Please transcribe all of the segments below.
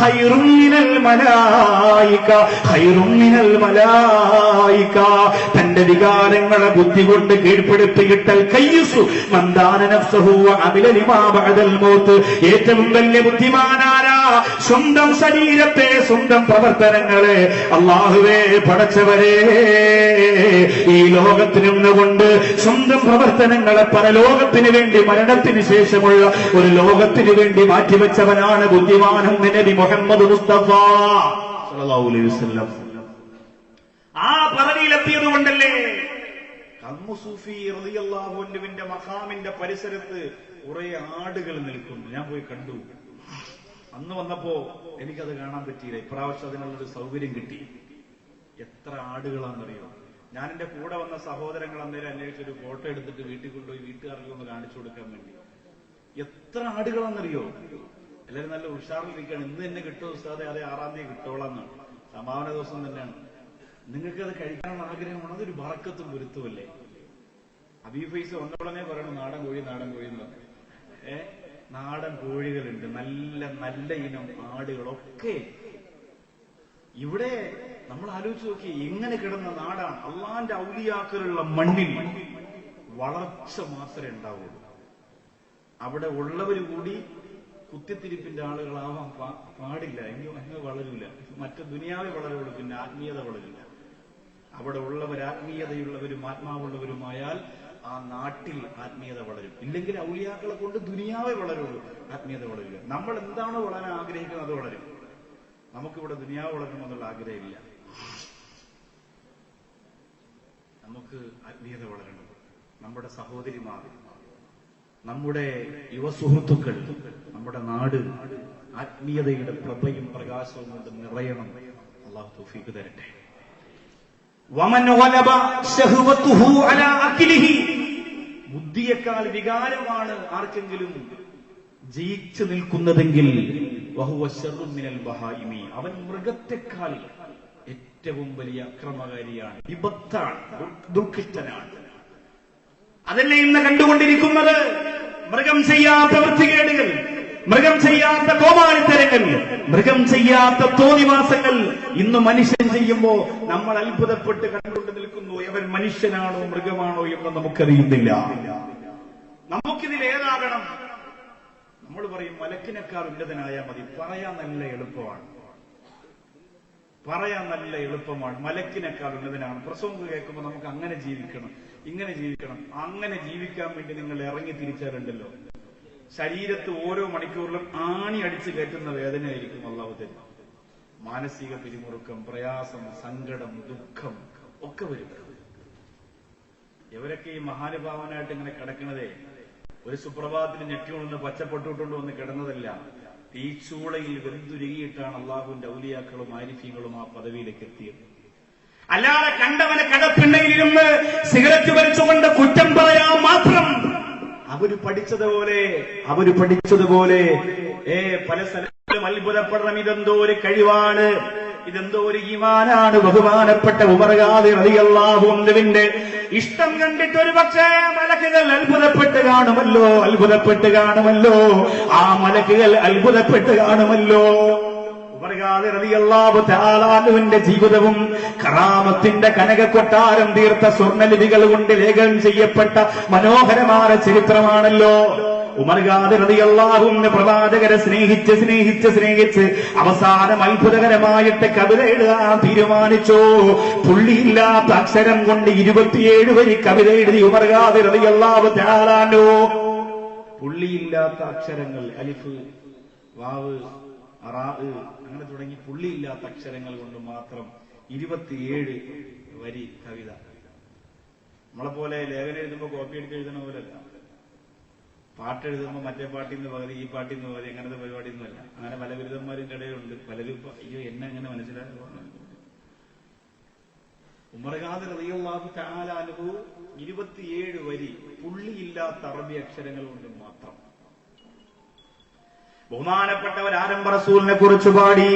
ഖൈറും മിനൽ മലായിക, ഖൈറും മിനൽ മലായിക. തന്റെ വികാരങ്ങളെ ബുദ്ധി കൊണ്ട് കീഴ്പ്പെടുത്തിയിട്ടൽ കയ്യുസു മന്ദാന നഫ്സഹു വഅമില ലിമാ ബഅദൽ മൗത്ത്. ഏറ്റവും വലിയ ബുദ്ധിമാനാരാ? സ്വന്തം ശരീരത്തെ, സ്വന്തം പ്രവർത്തനങ്ങളെ അല്ലാഹുവേ പടച്ചവരെ ഈ ലോകത്തിൽ നിന്നുകൊണ്ട് സ്വന്തം പ്രവർത്തനങ്ങളെ പരലോകത്തിന് വേണ്ടി, മരണത്തിന് ശേഷമുള്ള ഒരു ലോകത്തിന് വേണ്ടി മാറ്റിവെച്ചവനാണ് ബുദ്ധിമാനെന്ന് നബി മുഹമ്മദ് മുസ്തഫ സല്ലല്ലാഹു അലൈഹി വസല്ലം. ആ പദവിയിലെത്തിയത് കൊണ്ടല്ലേ സൂഫി റളിയല്ലാഹു അൻഹുവിന്റെ മഖാമിന്റെ പരിസരത്ത് കുറെ ആടുകൾ നിൽക്കുന്നു. ഞാൻ പോയി കണ്ടു. അന്ന് വന്നപ്പോ എനിക്കത് കാണാൻ പറ്റിയില്ല. ഇപ്രാവശ്യം അതിനുള്ളൊരു സൗകര്യം കിട്ടി. എത്ര ആടുകളാണെന്നറിയോ? ഞാൻ എന്റെ കൂടെ വന്ന സഹോദരങ്ങൾ അന്നേരം അന്വേഷിച്ചൊരു ഫോട്ടോ എടുത്തിട്ട് വീട്ടിൽ കൊണ്ടുപോയി വീട്ടുകാർക്ക് ഒന്ന് കാണിച്ചു കൊടുക്കാൻ വേണ്ടി. എത്ര ആടുകളാണെന്നറിയോ? എല്ലാവരും നല്ല ഉഷാറിലിരിക്കുകയാണ്. ഇന്ന് തന്നെ കിട്ടുമോ ഉസ്താദെ? അതെ, 6-ാം തീയതി കിട്ടോളാന്നാണ്. സമാപന ദിവസം തന്നെയാണ്. നിങ്ങൾക്കത് കഴിക്കാനുള്ള ആഗ്രഹമാണ്. അതൊരു ബറക്കത്തും ഗുരുത്വമല്ലേ? അബീഫൈസ് ഒന്നോടനെ പറയണം നാടൻ കോഴി, നാടൻ കോഴി എന്ന് പറഞ്ഞു. നാടൻ കോഴികളുണ്ട്, നല്ല നല്ല ഇനം ആടുകളൊക്കെ. ഇവിടെ നമ്മൾ ആലോചിച്ച് നോക്കി, എങ്ങനെ കിടന്ന നാടാണ്. അള്ളാന്റെ ഔലിയാക്കളുള്ള മണ്ണിൽ വളർച്ച മാത്രമേ ഉണ്ടാവുള്ളൂ. അവിടെ ഉള്ളവര് കൂടി കുത്തിത്തിരിപ്പിന്റെ ആളുകളാവാൻ പാടില്ല. എങ്ങനെ വളരില്ല. മറ്റു ദുനിയാവെ വളരുള്ളൂ, പിന്നെ ആത്മീയത വളരില്ല. അവിടെ ഉള്ളവർ ആത്മീയതയുള്ളവരും ആത്മാവുള്ളവരുമായാൽ ആ നാട്ടിൽ ആത്മീയത വളരും. ഇല്ലെങ്കിൽ ഔലിയാക്കളെ കൊണ്ട് ദുനിയാവെ വളരുള്ളൂ, ആത്മീയത വളരില്ല. നമ്മൾ എന്താണോ വളരാൻ ആഗ്രഹിക്കുന്നത് അത് വളരും. നമുക്കിവിടെ ദുനിയാവ് വളരണമെന്നുള്ള ആഗ്രഹമില്ല. നമുക്ക് ആത്മീയത വളരണം. നമ്മുടെ സഹോദരിമാർ, നമ്മുടെ യുവസുഹൃത്തുക്കൾ, നമ്മുടെ നാട് ആത്മീയതയുടെ പ്രഭയും പ്രകാശവും കൊണ്ട് നിറയണം. അല്ലാഹു തൗഫീഖ് തരട്ടെ. വമൻ ഗലബ ശഹവതുഹു അലാ അഖ്ലിഹി, ബുദ്ധിയേക്കാൾ വികാരമാണ് ആർക്കെങ്കിലും ജയിച്ചു നിൽക്കുന്നതെങ്കിൽ വഹുവ ശർറുൻ മിനൽ ബഹായിമി, അവൻ മൃഗത്തെക്കാൾ ഏറ്റവും വലിയ അക്രമകാരിയാണ്, വിപത്താണ്, ദുഃഖിഷ്ടനാണ്. അതല്ലേ ഇന്ന് കണ്ടുകൊണ്ടിരിക്കുന്നത്. മൃഗം ചെയ്യാത്ത വൃത്തികേടുകൾ, മൃഗം ചെയ്യാത്ത കോമാളിത്തരങ്ങൾ, മൃഗം ചെയ്യാത്ത തോന്നിവാസങ്ങൾ ഇന്ന് മനുഷ്യൻ ചെയ്യുമ്പോ നമ്മൾ അത്ഭുതപ്പെട്ട് കണ്ടുകൊണ്ട് നിൽക്കുന്നു. അവൻ മനുഷ്യനാണോ മൃഗമാണോ എന്ന് നമുക്കറിയുന്നില്ല. നമുക്കിതിൽ ഏതാകണം? നമ്മൾ പറയും മലക്കിനേക്കാൾ ഉന്നതനായാൽ മതി. പറയാൻ നല്ല എളുപ്പമാണ്, പറയാൻ നല്ല എളുപ്പമാണ്. മലക്കിനേക്കാൾ ഉന്നതനാണ്. പ്രസംഗം കേൾക്കുമ്പോൾ നമുക്ക് അങ്ങനെ ജീവിക്കണം, ഇങ്ങനെ ജീവിക്കണം. അങ്ങനെ ജീവിക്കാൻ വേണ്ടി നിങ്ങൾ ഇറങ്ങി തിരിച്ചാലുണ്ടല്ലോ, ശരീരത്ത് ഓരോ മണിക്കൂറിലും ആണി അടിച്ചു കയറ്റുന്ന വേദനയായിരിക്കും അല്ലാഹു തരും. മാനസിക പിരിമുറുക്കം, പ്രയാസം, സങ്കടം, ദുഃഖം ഒക്കെ വരും. ഇവരൊക്കെ ഈ മഹാനുഭാവനായിട്ട് ഇങ്ങനെ കിടക്കണതേ ഒരു സുപ്രഭാതത്തിന് ഞെട്ടിക്കൊണ്ടൊന്ന് പച്ചപ്പൊട്ടുകൊണ്ട് വന്ന് കിടന്നതല്ല. തീച്ചൂളയിൽ വെന്തുരുകിയിട്ടാണ് അള്ളാഹുവിന്റെ ഔലിയാക്കളും ആരിഫീങ്ങളും ആ പദവിയിലേക്ക് എത്തിയത്. അല്ലാതെ കണ്ടവനെ കടപ്പിണ്ടയിലിരുന്ന് സിഗരറ്റ് വലിച്ചുകൊണ്ട് കുറ്റം പറയാൻ മാത്രം അവര് പഠിച്ചതുപോലെ പല സ്ഥലങ്ങളിലും അത്ഭുതപ്പെടണം. ഇതെന്തോ ഒരു കഴിവാണ്, ഇതെന്തോ ഒരു ഈമാനാണ്. ബഹുമാനപ്പെട്ട ഉമർ ഖാദി റളിയല്ലാഹു അൻഹുവിന്റെ ഇഷ്ടം കണ്ടിട്ട് ഒരു പക്ഷേ മലക്കുകൾ അത്ഭുതപ്പെട്ട് കാണുമല്ലോ. ആ മലക്കുകൾ അത്ഭുതപ്പെട്ട് കാണുമല്ലോ. ഉമർ ഖാദി റളിയല്ലാഹു തആല അൻഹുവിന്റെ ജീവിതവും കറാമത്തിന്റെ കനക കൊട്ടാരം തീർത്ത സ്വർണ്ണലിപികൾ കൊണ്ട് ലേഖനം ചെയ്യപ്പെട്ട മനോഹരമായ ചരിത്രമാണല്ലോ. ഉമർ ഖാദി റളിയല്ലാഹു അൻഹു പ്രവാചകരെ സ്നേഹിച്ച് അവസാനം അത്ഭുതകരമായിട്ട് കവിത എഴുതാൻ തീരുമാനിച്ചു. പുള്ളിയില്ലാത്ത അക്ഷരം കൊണ്ട് 27 വരി കവിത എഴുതി ഉമർ ഖാദി റളിയല്ലാഹു തആല അൻഹു. പുള്ളിയില്ലാത്ത അക്ഷരങ്ങൾ, അലിഫ്, വാവ്, റാ അങ്ങനെ തുടങ്ങി പുള്ളിയില്ലാത്ത അക്ഷരങ്ങൾ കൊണ്ട് മാത്രം 27 വരി കവിത. നമ്മളെപ്പോലെ ലേഖനം എഴുതുമ്പോൾ കോപ്പി അടിച്ച് എഴുതുന്ന പോലെയല്ല. പാട്ടെഴുതുമ്പോൾ മറ്റേ പാട്ടിന്ന് പകരം ഈ പാട്ടിന്ന് പകരം അങ്ങനത്തെ പരിപാടിയൊന്നുമല്ല. അങ്ങനെ പല ബിരുദന്മാരുടെ ഇടയിലുണ്ട്. പലരും അയ്യോ എന്നെ അങ്ങനെ മനസ്സിലാക്കി. ഉമർ ഖാദി റളിയല്ലാഹു തആല അൻഹു 27 വരി പുള്ളിയില്ലാത്ത അറബി അക്ഷരങ്ങൾ കൊണ്ട് മാത്രം. ബഹുമാനപ്പെട്ടവർ ആരംഭ റസൂലിനെ കുറിച്ച് പാടി,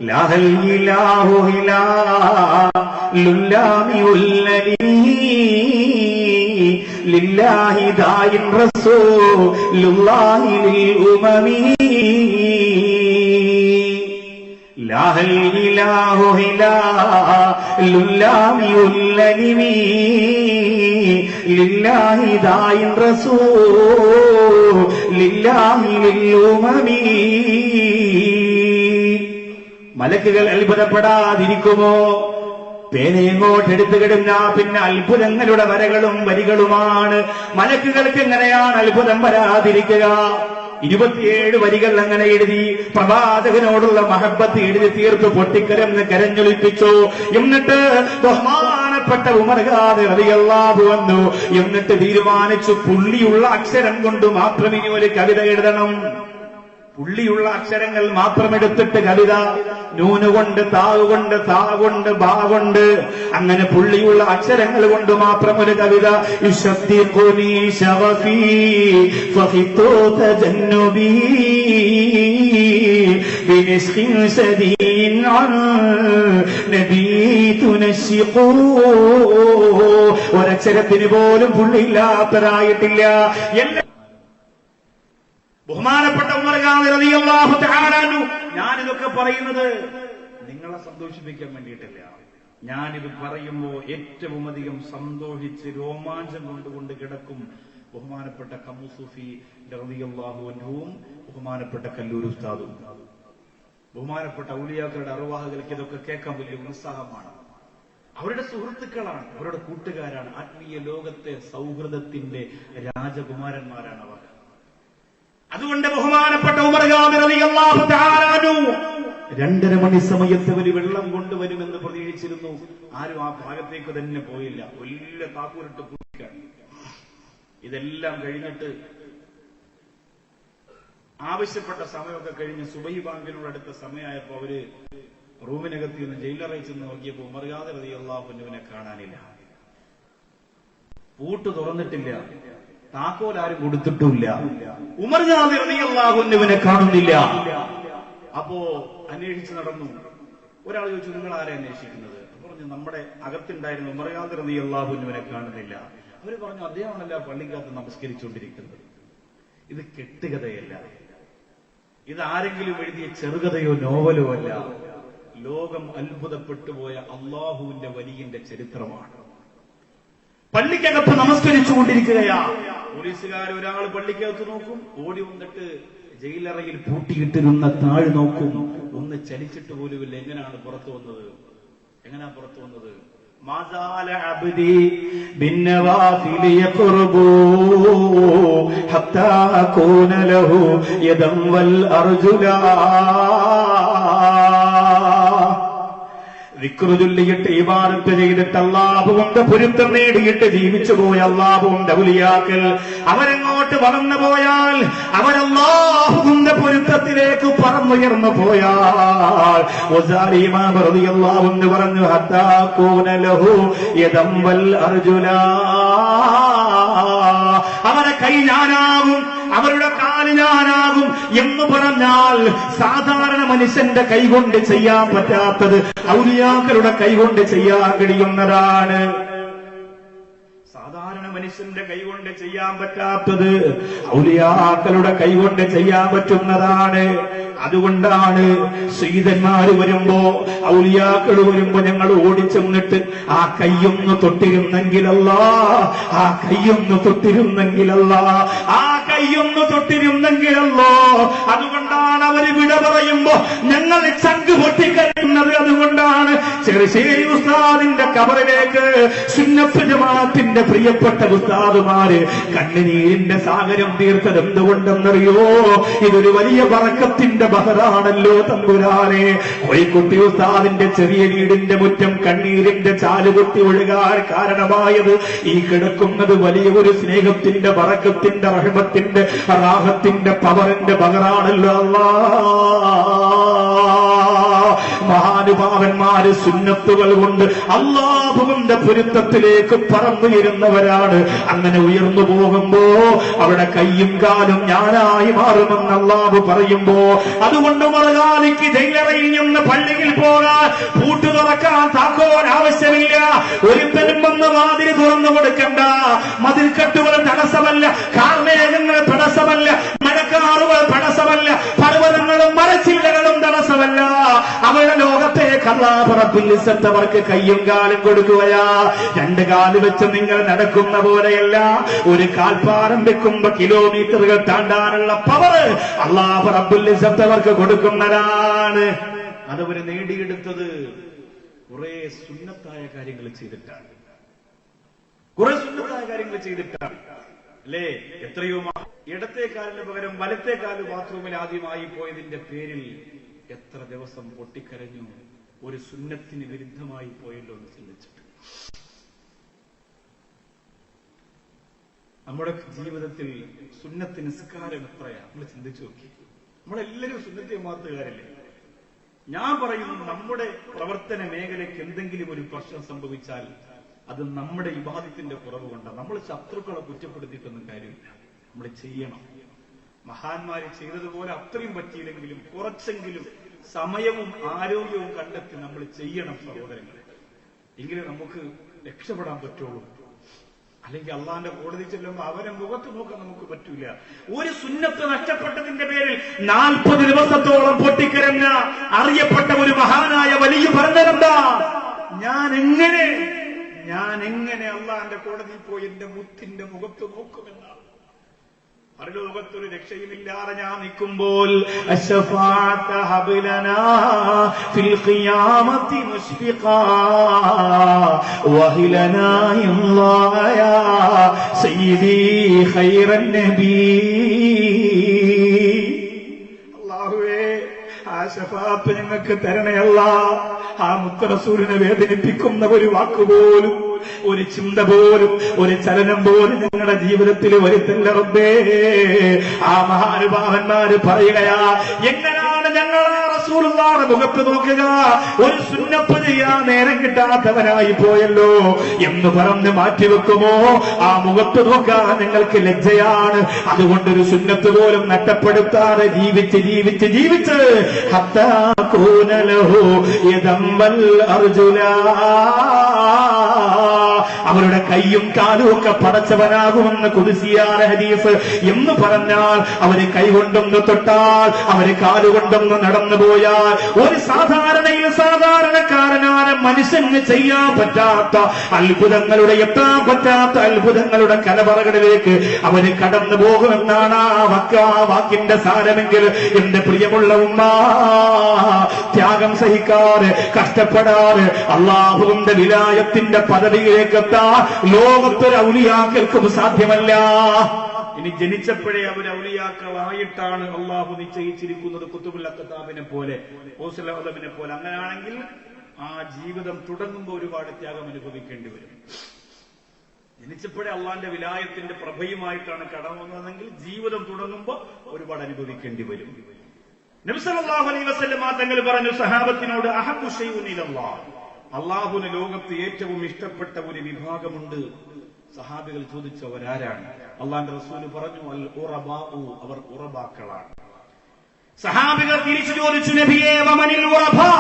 ലാഹൽ ഇലാഹു ഇലാഹുല്ലാഹി ലില്ലാഹി ദായിൻ റസൂലുള്ളാഹി ലിൽ ഉമമി. അൽ ഇലാഹു ഹിലാലുല്ലാഹി ഉല്ലനിമി ലില്ലാഹി ദായിൻ റസൂലില്ലാഹി ലിൽഉമമി. മലക്കുകൾ അത്ഭുതപ്പെടാതിരിക്കുമോ? പേനയെങ്ങോട്ട് എടുത്തു കിടന്നാ പിന്നെ അത്ഭുതങ്ങളുടെ വരകളും വരികളുമാണ്. മലക്കുകൾക്ക് എങ്ങനെയാണ് അത്ഭുതം വരാതിരിക്കുക? 27 വരികൾ അങ്ങനെ എഴുതി പ്രവാചകനോടുള്ള മഹബത്ത് എഴുതി തീർത്ത് പൊട്ടിക്കരന്ന് കരഞ്ഞൊലിപ്പിച്ചു. എന്നിട്ട് ബഹുമാനപ്പെട്ട ഉമർ റളിയല്ലാഹു അൻഹു എന്നിട്ട് തീരുമാനിച്ചു, പുള്ളിയുള്ള അക്ഷരം കൊണ്ട് മാത്രം ഇനി ഒരു കവിത എഴുതണം. പുള്ളിയുള്ള അക്ഷരങ്ങൾ മാത്രമെടുത്തിട്ട് കവിത, നൂനുകൊണ്ട് താവുകൊണ്ട് താവുകൊണ്ട് ബാവുകൊണ്ട് അങ്ങനെ പുള്ളിയുള്ള അക്ഷരങ്ങൾ കൊണ്ട് മാത്രം ഒരു കവിത. ഒരക്ഷരത്തിന് പോലും പുള്ളിയില്ലാത്തതായിട്ടില്ല. ബഹുമാനപ്പെട്ട ഉമർ റളിയല്ലാഹു തആല അൻഹു, ഞാനിതൊക്കെ പറയുന്നത് നിങ്ങളെ സന്തോഷിപ്പിക്കാൻ വേണ്ടിയിട്ടല്ല. ഞാനിത് പറയുമ്പോൾ ഏറ്റവും അധികം സന്തോഷിച്ച് രോമാഞ്ചം കൊണ്ടുകൊണ്ട് കിടക്കും ബഹുമാനപ്പെട്ട ഖമു സൂഫി റളിയല്ലാഹു അൻഹുവും ബഹുമാനപ്പെട്ട കല്ലൂർ ഉസ്താദും. ബഹുമാനപ്പെട്ട ഔലിയാക്കളുടെ അർവാഹുകൾക്ക് ഇതൊക്കെ കേൾക്കാൻ വലിയ ഉത്സാഹമാണ്. അവരുടെ സുഹൃത്തുക്കളാണ്, അവരുടെ കൂട്ടുകാരാണ്, ആത്മീയ ലോകത്തെ സൗഹൃദത്തിന്റെ രാജകുമാരന്മാരാണ് അവർ. അതുകൊണ്ട് ബഹുമാനപ്പെട്ട ഉമർ റളിയല്ലാഹു തആല അൻഹു 2:30 മണി സമയത്ത് ഒരു വെള്ളം കൊണ്ടുവരുമെന്ന് പ്രതീക്ഷിച്ചിരുന്നു. ആരും ആ ഭാഗത്തേക്ക് തന്നെ പോയില്ല. വലിയ താക്കൂരിട്ട് കുടിക്കാൻ. ഇതെല്ലാം കഴിഞ്ഞിട്ട് ആവശ്യപ്പെട്ട സമയമൊക്കെ കഴിഞ്ഞ് സുബഹി ബാങ്കിനോട് അടുത്ത സമയമായപ്പോ അവര് റൂമിനകത്ത് നിന്ന് ജയിലറയിൽ ചെന്ന് നോക്കിയപ്പോ ഉമർ റളിയല്ലാഹു അൻഹുവിനെ കാണാനില്ല. പൂട്ട് തുറന്നിട്ടില്ല, താക്കോൽ ആരും കൊടുത്തിട്ടില്ല. ഉമർ റളിയല്ലാഹു അൻഹുവിനെ കാണുന്നില്ല. അപ്പോ അന്വേഷിച്ച് നടന്നു. ഒരാൾ ചോദിച്ചു, നിങ്ങൾ ആരെ അന്വേഷിക്കുന്നത്? പറഞ്ഞു, നമ്മുടെ അകത്തുണ്ടായിരുന്ന ഉമർ റളിയല്ലാഹു അൻഹുവിനെ കാണുന്നില്ല. അവര് പറഞ്ഞു, അദ്ദേഹമാണല്ലോ പള്ളിക്കകത്ത് നമസ്കരിച്ചുകൊണ്ടിരിക്കുന്നത്. ഇത് കെട്ടുകഥയല്ല, ഇത് ആരെങ്കിലും എഴുതിയ ചെറുകഥയോ നോവലോ അല്ല. ലോകം അത്ഭുതപ്പെട്ടുപോയ അള്ളാഹുവിന്റെ വലിയന്റെ ചരിത്രമാണ്. പള്ളിക്കകത്ത് നമസ്കരിച്ചുകൊണ്ടിരിക്കുകയാ. പോലീസുകാർ ഒരാൾ പള്ളിക്കകത്ത് നോക്കും, ഓടി വന്നിട്ട് ജയിലറയിൽ പൂട്ടിയിട്ടിരുന്ന താഴ് നോക്കും. ഒന്ന് ചലിച്ചിട്ട് പോലുമില്ല. എങ്ങനെയാണ് പുറത്തു വന്നത്? മാസാല അബ്ദി ബിന്നവാഫിൽ യഖ്റുബു ഹത്താ അകൂന ലഹു യദം വൽ അർജുലാ. ദിക്റ് ചൊല്ലിയിട്ട് ഇബാദത്ത് ചെയ്തിട്ട് അല്ലാഹുവിന്റെ പൊരുത്തം നേടിയിട്ട് ജീവിച്ചു പോയ അല്ലാഹുവിന്റെ ഔലിയാക്കൾ അവരെങ്ങോട്ട് വളർന്നു പോയാൽ, അവരല്ലാഹുവിന്റെ പൊരുത്തത്തിലേക്ക് പറന്നുയർന്നു പോയാൽ ഇമാം റളിയല്ലാഹു അൻഹു പറഞ്ഞു, ഹത്താ കൂന ലഹു യദം വൽ അർജുലാ. അവരെ കൈ ഞാനാകും, അവരുടെ കാല് ഞാനാകും എന്ന് പറഞ്ഞാൽ സാധാരണ മനുഷ്യന്റെ കൈകൊണ്ട് ചെയ്യാൻ പറ്റാത്തത് ഔലിയാക്കളുടെ കൈകൊണ്ട് ചെയ്യാൻ കഴിയുന്നതാണ്. സാധാരണ മനുഷ്യന്റെ കൈകൊണ്ട് ചെയ്യാൻ പറ്റാത്തത് ഔലിയാക്കളുടെ കൈകൊണ്ട് ചെയ്യാൻ പറ്റുന്നതാണ്. അതുകൊണ്ടാണ് സയ്യിദന്മാര് വരുമ്പോ, ഔലിയാക്കൾ വരുമ്പോ ഞങ്ങൾ ഓടിച്ചെന്നിട്ട് ആ കയ്യൊന്ന് തൊട്ടിരുന്നെങ്കിലല്ലാ, ആ കയ്യൊന്ന് തൊട്ടിരുന്നെങ്കിലല്ലാ, ആ കയ്യൊന്ന് തൊട്ടിരുന്നെങ്കിലല്ലോ. അതുകൊണ്ടാണ് അവര് വിട പറയുമ്പോ ഞങ്ങൾ ചങ്ക് പൊട്ടിക്കരയുന്നത്. അതുകൊണ്ടാണ് ചെറുശ്ശേരി ഉസ്താദിന്റെ ഖബറിലേക്ക് സുന്നത്ത് ജമാഅത്തിന്റെ പ്രിയപ്പെട്ട ഉസ്താദുമാര് കണ്ണുനീരിന്റെ സാഗരം തീർത്തത് എന്തുകൊണ്ടെന്നറിയോ? ഇതൊരു വലിയ ബറക്കത്തിന്റെ ബഹറാണല്ലോ തമ്പുരാനെ. കോഴിക്കുട്ടി ഉസ്താദിന്റെ ചെറിയ വീടിന്റെ മുറ്റം കണ്ണീരിന്റെ ചാലുകുട്ടി ഒഴുകാൻ കാരണമായത് ഈ കിടക്കുന്നത് വലിയ ഒരു സ്നേഹത്തിന്റെ ബറക്കത്തിന്റെ റഹ്മത്തിന്റെ റാഹത്തിന്റെ പവറിന്റെ ബഹറാണല്ലോ. മഹാനുഭാവന്മാര് സുന്നത്തുകൾ കൊണ്ട് അല്ലാഹുവിന്റെ പൊരുത്തത്തിലേക്ക് പറന്നുയരുന്നവരാണ്. അങ്ങനെ ഉയർന്നു പോകുമ്പോ അവിടെ കയ്യും കാലും ഞാനായി മാറുമെന്ന് അല്ലാഹു പറയുമ്പോ, അതുകൊണ്ട് മറുകാലിക്ക് ജയിലറയിൽ നിന്ന് പള്ളിയിൽ പോകാൻ പൂട്ടു തുറക്കാൻ താക്കോൽ ആവശ്യമില്ല. ഒരുത്തനും വന്ന് വാതിൽ തുറന്നു കൊടുക്കണ്ട. മതിൽക്കെട്ടുകൾ തടസ്സമല്ല, കാർമേഘങ്ങൾ തടസ്സമല്ല, മഴക്കാറുകൾ തടസ്സമല്ല, പർവ്വതങ്ങളും മരച്ചില്ലകളും തടസ്സമല്ല. അവരുടെ ലോക അല്ലാഹു റബ്ബുൽ ഇസ്സത്ത് അവർക്ക് കയ്യും കാലും കൊടുക്കുകയാ. രണ്ട് കാല് വെച്ച് നിങ്ങൾ നടക്കുന്ന പോലെയല്ല, ഒരു കാൽപ്പാടം വെക്കുമ്പോ കിലോമീറ്ററുകൾ താണ്ടാനുള്ള പവർ അല്ലാഹു റബ്ബുൽ ഇസ്സത്ത് അവർക്ക് കൊടുക്കുന്നതാണ്. അതവര് നേടിയെടുത്തത് കുറെ സുന്നത്തായ കാര്യങ്ങൾ ചെയ്തിട്ടാണ്. അല്ലേ? എത്രയോ ഇടത്തെ കാലിന് പകരം വലത്തെ കാല് ബാത്റൂമിൽ ആദ്യമായി പോയതിന്റെ പേരിൽ എത്ര ദിവസം പൊട്ടിക്കരഞ്ഞു. ഒരു സുന്നത്തിന് വിരുദ്ധമായി പോയല്ലോ എന്ന് ചിന്തിച്ചിട്ട്. നമ്മുടെ ജീവിതത്തിൽ സുന്നത്ത് നിസ്കാരം എത്രയാ നമ്മൾ ചിന്തിച്ചു നോക്കി. നമ്മളെല്ലാവരും സുന്നത്തെ മാത്തുകാരല്ലേ? ഞാൻ പറയുന്നു, നമ്മുടെ പ്രവർത്തന മേഖലയ്ക്ക് എന്തെങ്കിലും ഒരു പ്രശ്നം സംഭവിച്ചാൽ അത് നമ്മുടെ ഇബാദത്തിന്റെ കുറവ് കൊണ്ടാണ്. നമ്മൾ ശത്രുക്കളെ കുറ്റപ്പെടുത്തിയിട്ടൊന്നും കാര്യമില്ല, നമ്മൾ ചെയ്യണം. മഹാന്മാര് ചെയ്തതുപോലെ അത്രയും പറ്റിയില്ലെങ്കിലും കുറച്ചെങ്കിലും സമയവും ആരോഗ്യവും കണ്ടെത്തി നമ്മൾ ചെയ്യണം സഹോദരങ്ങളെ. എങ്കിലും നമുക്ക് രക്ഷപ്പെടാൻ പറ്റുള്ളൂ. അല്ലെങ്കിൽ അള്ളാന്റെ കോടതി ചെല്ലുമ്പോൾ അവരെ മുഖത്ത് നോക്കാൻ നമുക്ക് പറ്റൂല. ഒരു സുന്നത്ത് നഷ്ടപ്പെട്ടതിന്റെ പേരിൽ 40 ദിവസത്തോളം പൊട്ടിക്കരഞ്ഞ അറിയപ്പെട്ട ഒരു മഹാനായ വലിയ പറഞ്ഞതെന്താ? ഞാൻ എങ്ങനെ അള്ളാന്റെ കോടതിയിൽ പോയി എന്റെ മുത്തിന്റെ മുഖത്ത് നോക്കുമെന്നാണ്. പരലോകത്തൊരു രക്ഷയുമില്ലാതെ ഞാൻ നിൽക്കുമ്പോൾ അല്ലാഹുവേ, ആ ശഫാഅത്ത് ഞങ്ങൾക്ക് തരണയല്ല. ആ മുത്തറസൂലിനെ വേദനിപ്പിക്കുന്ന ഒരു വാക്കുപോലും, ഒരു ചിന്ത പോലും, ഒരു ചലനം പോലും ഞങ്ങളുടെ ജീവിതത്തിൽ വരുത്തല്ല റബ്ബേ. ആ മഹാനുഭാവന്മാര് പറയുകയാ, എങ്ങനെയാണ് ഞങ്ങൾ റസൂലുള്ളാഹിയുടെ മുഖത്ത് നോക്കുക? ഒരു സുന്നത്ത് ചെയ്യാൻ നേരം കിട്ടാത്തവനായി പോയല്ലോ എന്ന് പറഞ്ഞ് മാറ്റിവെക്കുമോ? ആ മുഖത്ത് നോക്കാൻ നിങ്ങൾക്ക് ലജ്ജയാണ്. അതുകൊണ്ടൊരു സുന്നത്ത് പോലും നഷ്ടപ്പെടുത്താതെ ജീവിച്ച് ജീവിച്ച് ജീവിച്ച് ഹത്താ കൂന ലഹു യദംവൽ അർജുലാ, അവരുടെ കൈയും കാലും ഒക്കെ പടച്ചവനാകുമെന്ന് ഖുദ്സിയായ ഹദീസ് എന്ന് പറഞ്ഞാൽ, അവര് കൈകൊണ്ടൊന്ന് തൊട്ടാൽ, അവര് കാലുകൊണ്ടൊന്ന് നടന്നു പോയാൽ, ഒരു സാധാരണക്കാരനായ മനുഷ്യന് ചെയ്യാൻ പറ്റാത്ത അത്ഭുതങ്ങളുടെ, എത്താൻ പറ്റാത്ത അത്ഭുതങ്ങളുടെ കലവറകളിലേക്ക് അവര് കടന്നു പോകുമെന്നാണ് ആ വാക്കിന്റെ സാരമെങ്കിൽ എന്റെ പ്രിയമുള്ള ഉമ്മ, ത്യാഗം സഹിക്കാറ്, കഷ്ടപ്പെടാറ്, അള്ളാഹുവിന്റെ വിലായത്തിന്റെ പദവിയിലേക്ക് എത്താൻ ലോകത്തൊരു ഔലിയാക്കൾക്കും സാധ്യമല്ല. ഇനി ജനിച്ചപ്പോഴേ അവർ ഔലിയാക്കളായിട്ടാണ് അള്ളാഹു നിശ്ചയിച്ചിരിക്കുന്നത്, കുത്തുബുൽ അഖ്താബിനെ പോലെ, ഗൗസുൽ ആദമിനെ പോലെ. അങ്ങനെയാണെങ്കിൽ ആ ജീവിതം തുടങ്ങുമ്പോൾ ഒരുപാട് ത്യാഗം അനുഭവിക്കേണ്ടി വരും. ജനിച്ചപ്പോഴേ അള്ളാന്റെ വിലായത്തിന്റെ പ്രഭയുമായിട്ടാണ് കടന്നു വന്നതെങ്കിൽ ജീവിതം തുടങ്ങുമ്പോൾ ഒരുപാട് അനുഭവിക്കേണ്ടി വരും. നബി സല്ലല്ലാഹു അലൈഹി വസല്ലം തങ്ങൾ പറഞ്ഞു സഹാബത്തിനോട്, അഹബ്ബു ശൈഉൻ ഇലല്ലാഹ്, അള്ളാഹുവിന് ലോകത്ത് ഏറ്റവും ഇഷ്ടപ്പെട്ട ഒരു വിഭാഗമുണ്ട്. സഹാബികൾ ചോദിച്ചു, അവരാരാണ്? അള്ളാന്റെ റസൂല് പറഞ്ഞു, അൽ ഉറബാഉ, അവർ ഉറബാക്കളാണ്. സഹാബികൾ തിരിച്ചു ചോദിച്ചു, നബിയേ വമനിൽ ഉറബാ,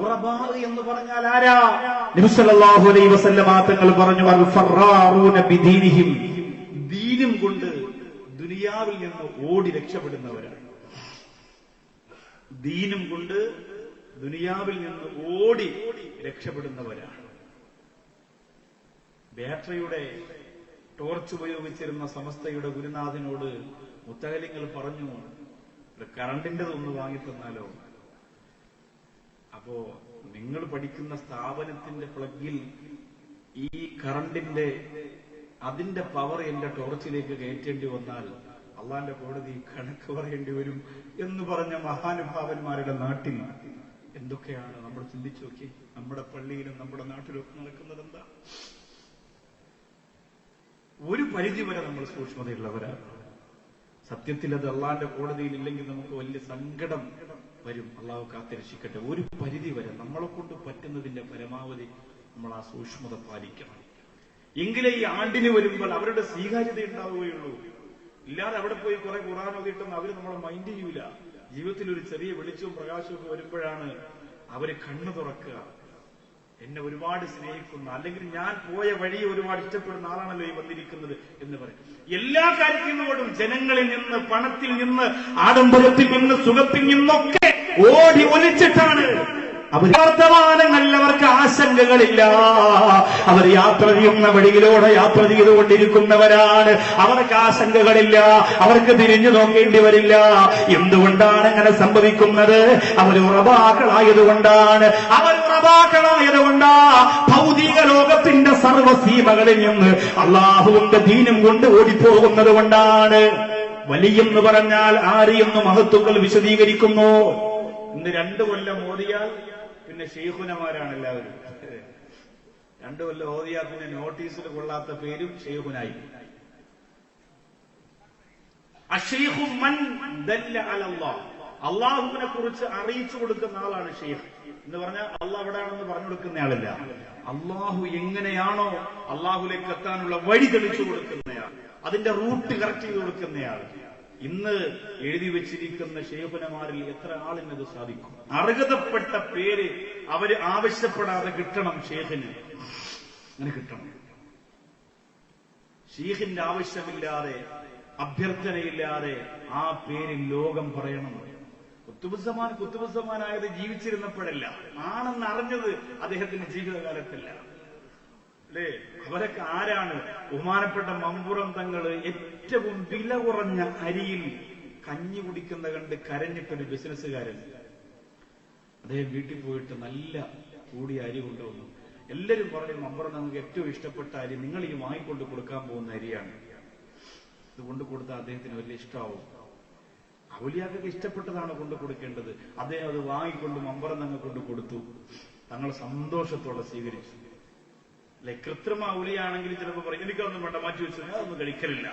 ഉറബാ എന്ന് പറഞ്ഞാൽ ആരാ? നബി സല്ലല്ലാഹു അലൈഹി വസല്ലം തങ്ങൾ പറഞ്ഞു, അൽ ഫറാറൂന ബിദീനിഹിം, ദീനും കൊണ്ട് ദുനിയാവിൽ നിന്ന് ഓടി രക്ഷപ്പെടുന്നവരാണ്. ദീനും കൊണ്ട് ദുനിയാവിൽ നിന്ന് ഓടി രക്ഷപ്പെടുന്നവരാണ്. ബാറ്ററിയുടെ ടോർച്ച് ഉപയോഗിച്ചിരുന്ന സമസ്തയുടെ ഗുരുനാഥനോട് മുത്തകലിങ്ങൾ പറഞ്ഞു, കറണ്ടിന്റെതൊന്ന് വാങ്ങിത്തന്നാലോ? അപ്പോ നിങ്ങൾ പഠിക്കുന്ന സ്ഥാപനത്തിന്റെ പ്ലഗിൽ ഈ കറണ്ടിന്റെ അതിന്റെ പവർ എന്റെ ടോർച്ചിലേക്ക് കയറ്റേണ്ടി വന്നാൽ അള്ളാന്റെ കോടതി കണക്ക് പറയേണ്ടി വരും എന്ന് പറഞ്ഞ മഹാനുഭാവന്മാരുടെ നാട്ടിൽ എന്തൊക്കെയാണ് നമ്മൾ ചിന്തിച്ചു നോക്കി. നമ്മുടെ പള്ളിയിലും നമ്മുടെ നാട്ടിലും നടക്കുന്നത് എന്താ? ഒരു പരിധിവരെ നമ്മൾ സൂക്ഷ്മതയുള്ളവരാണ്. സത്യത്തിൽ അത് അള്ളാന്റെ കോടതിയിൽ ഇല്ലെങ്കിൽ നമുക്ക് വലിയ സങ്കടം വരും. അള്ളാഹു കാത്തിരക്ഷിക്കട്ടെ. ഒരു പരിധി വരെ നമ്മളെ കൊണ്ട് പറ്റുന്നതിന്റെ പരമാവധി നമ്മൾ ആ സൂക്ഷ്മത പാലിക്കണം. എങ്കിലേ ഈ ആണ്ടിന് വരുമ്പോൾ അവരുടെ സ്വീകാര്യത ഉണ്ടാവുകയുള്ളൂ. ഇല്ലാതെ അവിടെ പോയി കുറെ ഖുർആൻ ഓതിയിട്ടൊന്നും അവര് നമ്മളെ മൈൻഡ് ചെയ്യൂല. ജീവിതത്തിൽ ഒരു ചെറിയ വെളിച്ചവും പ്രകാശവും ഒക്കെ വരുമ്പോഴാണ് അവര് കണ്ണു തുറക്കുക. എന്നെ ഒരുപാട് സ്നേഹിക്കുന്ന, അല്ലെങ്കിൽ ഞാൻ പോയ വഴിയെ ഒരുപാട് ഇഷ്ടപ്പെടുന്ന ആളാണല്ലോ ഈ വന്നിരിക്കുന്നത് എന്ന് പറയും. എല്ലാ കാര്യത്തിൽ നിന്നോടും, ജനങ്ങളിൽ നിന്ന്, പണത്തിൽ നിന്ന്, ആഡംബരത്തിൽ നിന്ന്, സുഖത്തിൽ നിന്നൊക്കെ ഓടി ഒലിച്ചിട്ടാണ് അവർ വർത്തമാനങ്ങളിൽ അവർക്ക് ആശങ്കകളില്ല. അവർ യാത്ര ചെയ്യുന്ന വഴിയിലൂടെ യാത്ര ചെയ്തുകൊണ്ടിരിക്കുന്നവരാണ്. അവർക്ക് ആശങ്കകളില്ല, അവർക്ക് തിരിഞ്ഞു നോക്കേണ്ടി വരില്ല. എന്തുകൊണ്ടാണ് അങ്ങനെ സംഭവിക്കുന്നത്? അവർ ഉറവാക്കളായതുകൊണ്ടാണ്. ഭൗതിക ലോകത്തിന്റെ സർവ്വസീമകളിൽ നിന്ന് അള്ളാഹുവിന്റെ ദീനും കൊണ്ട് ഓടിപ്പോകുന്നത് കൊണ്ടാണ്. വലിയെന്ന് പറഞ്ഞാൽ ആരെയെന്ന് മഹത്തുക്കൾ വിശദീകരിക്കുന്നു. ഇന്ന് 2 കൊല്ലം ഓതിയാൽ പിന്നെ ശൈഖുനമാരാണ് എല്ലാവരും. 2 കൊല്ലം ഓതിയാൽ പിന്നെ നോട്ടീസിൽ കൊള്ളാത്ത പേരും ശൈഖുനായി. അശ്ശൈഖു മൻ ദല്ല അലല്ലാഹ്, അള്ളാഹുവിനെ കുറിച്ച് അറിയിച്ചു കൊടുക്കുന്ന ആളാണ് ഷെയ്ഖ് എന്ന് പറഞ്ഞാൽ അള്ളാഹ് എവിടെയാണെന്ന് പറഞ്ഞു കൊടുക്കുന്ന ആളല്ല. അള്ളാഹു എങ്ങനെയാണോ അള്ളാഹുലേക്ക് എത്താനുള്ള വഴി തെളിച്ചു കൊടുക്കുന്നയാൾ, അതിന്റെ റൂട്ട് കറക്റ്റ് ചെയ്ത് കൊടുക്കുന്നയാൾ. ഇന്ന് എഴുതി വെച്ചിരിക്കുന്ന ശൈഖുനമാരിൽ എത്ര ആളിനത് സാധിക്കും? അർഹതപ്പെട്ട പേര് അവര് ആവശ്യപ്പെടാതെ കിട്ടണം. ഷെയ്ഖിന് അങ്ങനെ കിട്ടണം. ഷെയ്ഖിന്റെ ആവശ്യമില്ലാതെ, അഭ്യർത്ഥനയില്ലാതെ ആ പേര് ലോകം പറയണം. കുത്തുബുസ്സമാനായത് ജീവിച്ചിരുന്നപ്പോഴല്ല, ആണെന്ന് അറിഞ്ഞത് അദ്ദേഹത്തിന്റെ ജീവിതകാലത്തല്ല. അല്ലേ? അവരൊക്കെ ആരാണ്? ബഹുമാനപ്പെട്ട മമ്പുറം തങ്ങള് ഏറ്റവും വില കുറഞ്ഞ അരിയിൽ കഞ്ഞി കുടിക്കുന്ന കണ്ട് കരഞ്ഞിട്ടൊരു ബിസിനസ്സുകാരൻ. അദ്ദേഹം വീട്ടിൽ പോയിട്ട് നല്ല കൂടിയ അരി കൊണ്ടുവന്നു. എല്ലാരും പറഞ്ഞു, മമ്പുറം തങ്ങൾക്ക് ഏറ്റവും ഇഷ്ടപ്പെട്ട അരി നിങ്ങൾ ഈ വാങ്ങിക്കൊണ്ട് കൊടുക്കാൻ പോകുന്ന അരിയാണ്. ഇത് കൊണ്ടു കൊടുത്താൽ അദ്ദേഹത്തിന് വലിയ ഇഷ്ടമാവും. ഔലിയാക്കൊക്കെ ഇഷ്ടപ്പെട്ടതാണ് കൊണ്ടു കൊടുക്കേണ്ടത്. അദ്ദേഹം അത് വാങ്ങിക്കൊണ്ട് മമ്പുറം തങ്ങൾ കൊണ്ട് കൊടുത്തു. തങ്ങൾ സന്തോഷത്തോടെ സ്വീകരിച്ചു. അല്ലെ, കൃത്രിമ ഔലിയാണെങ്കിൽ ചിലപ്പോൾ പറയും എനിക്കൊന്നും വേണ്ട, മാറ്റി വെച്ചു, അതൊന്നും കഴിക്കലില്ല.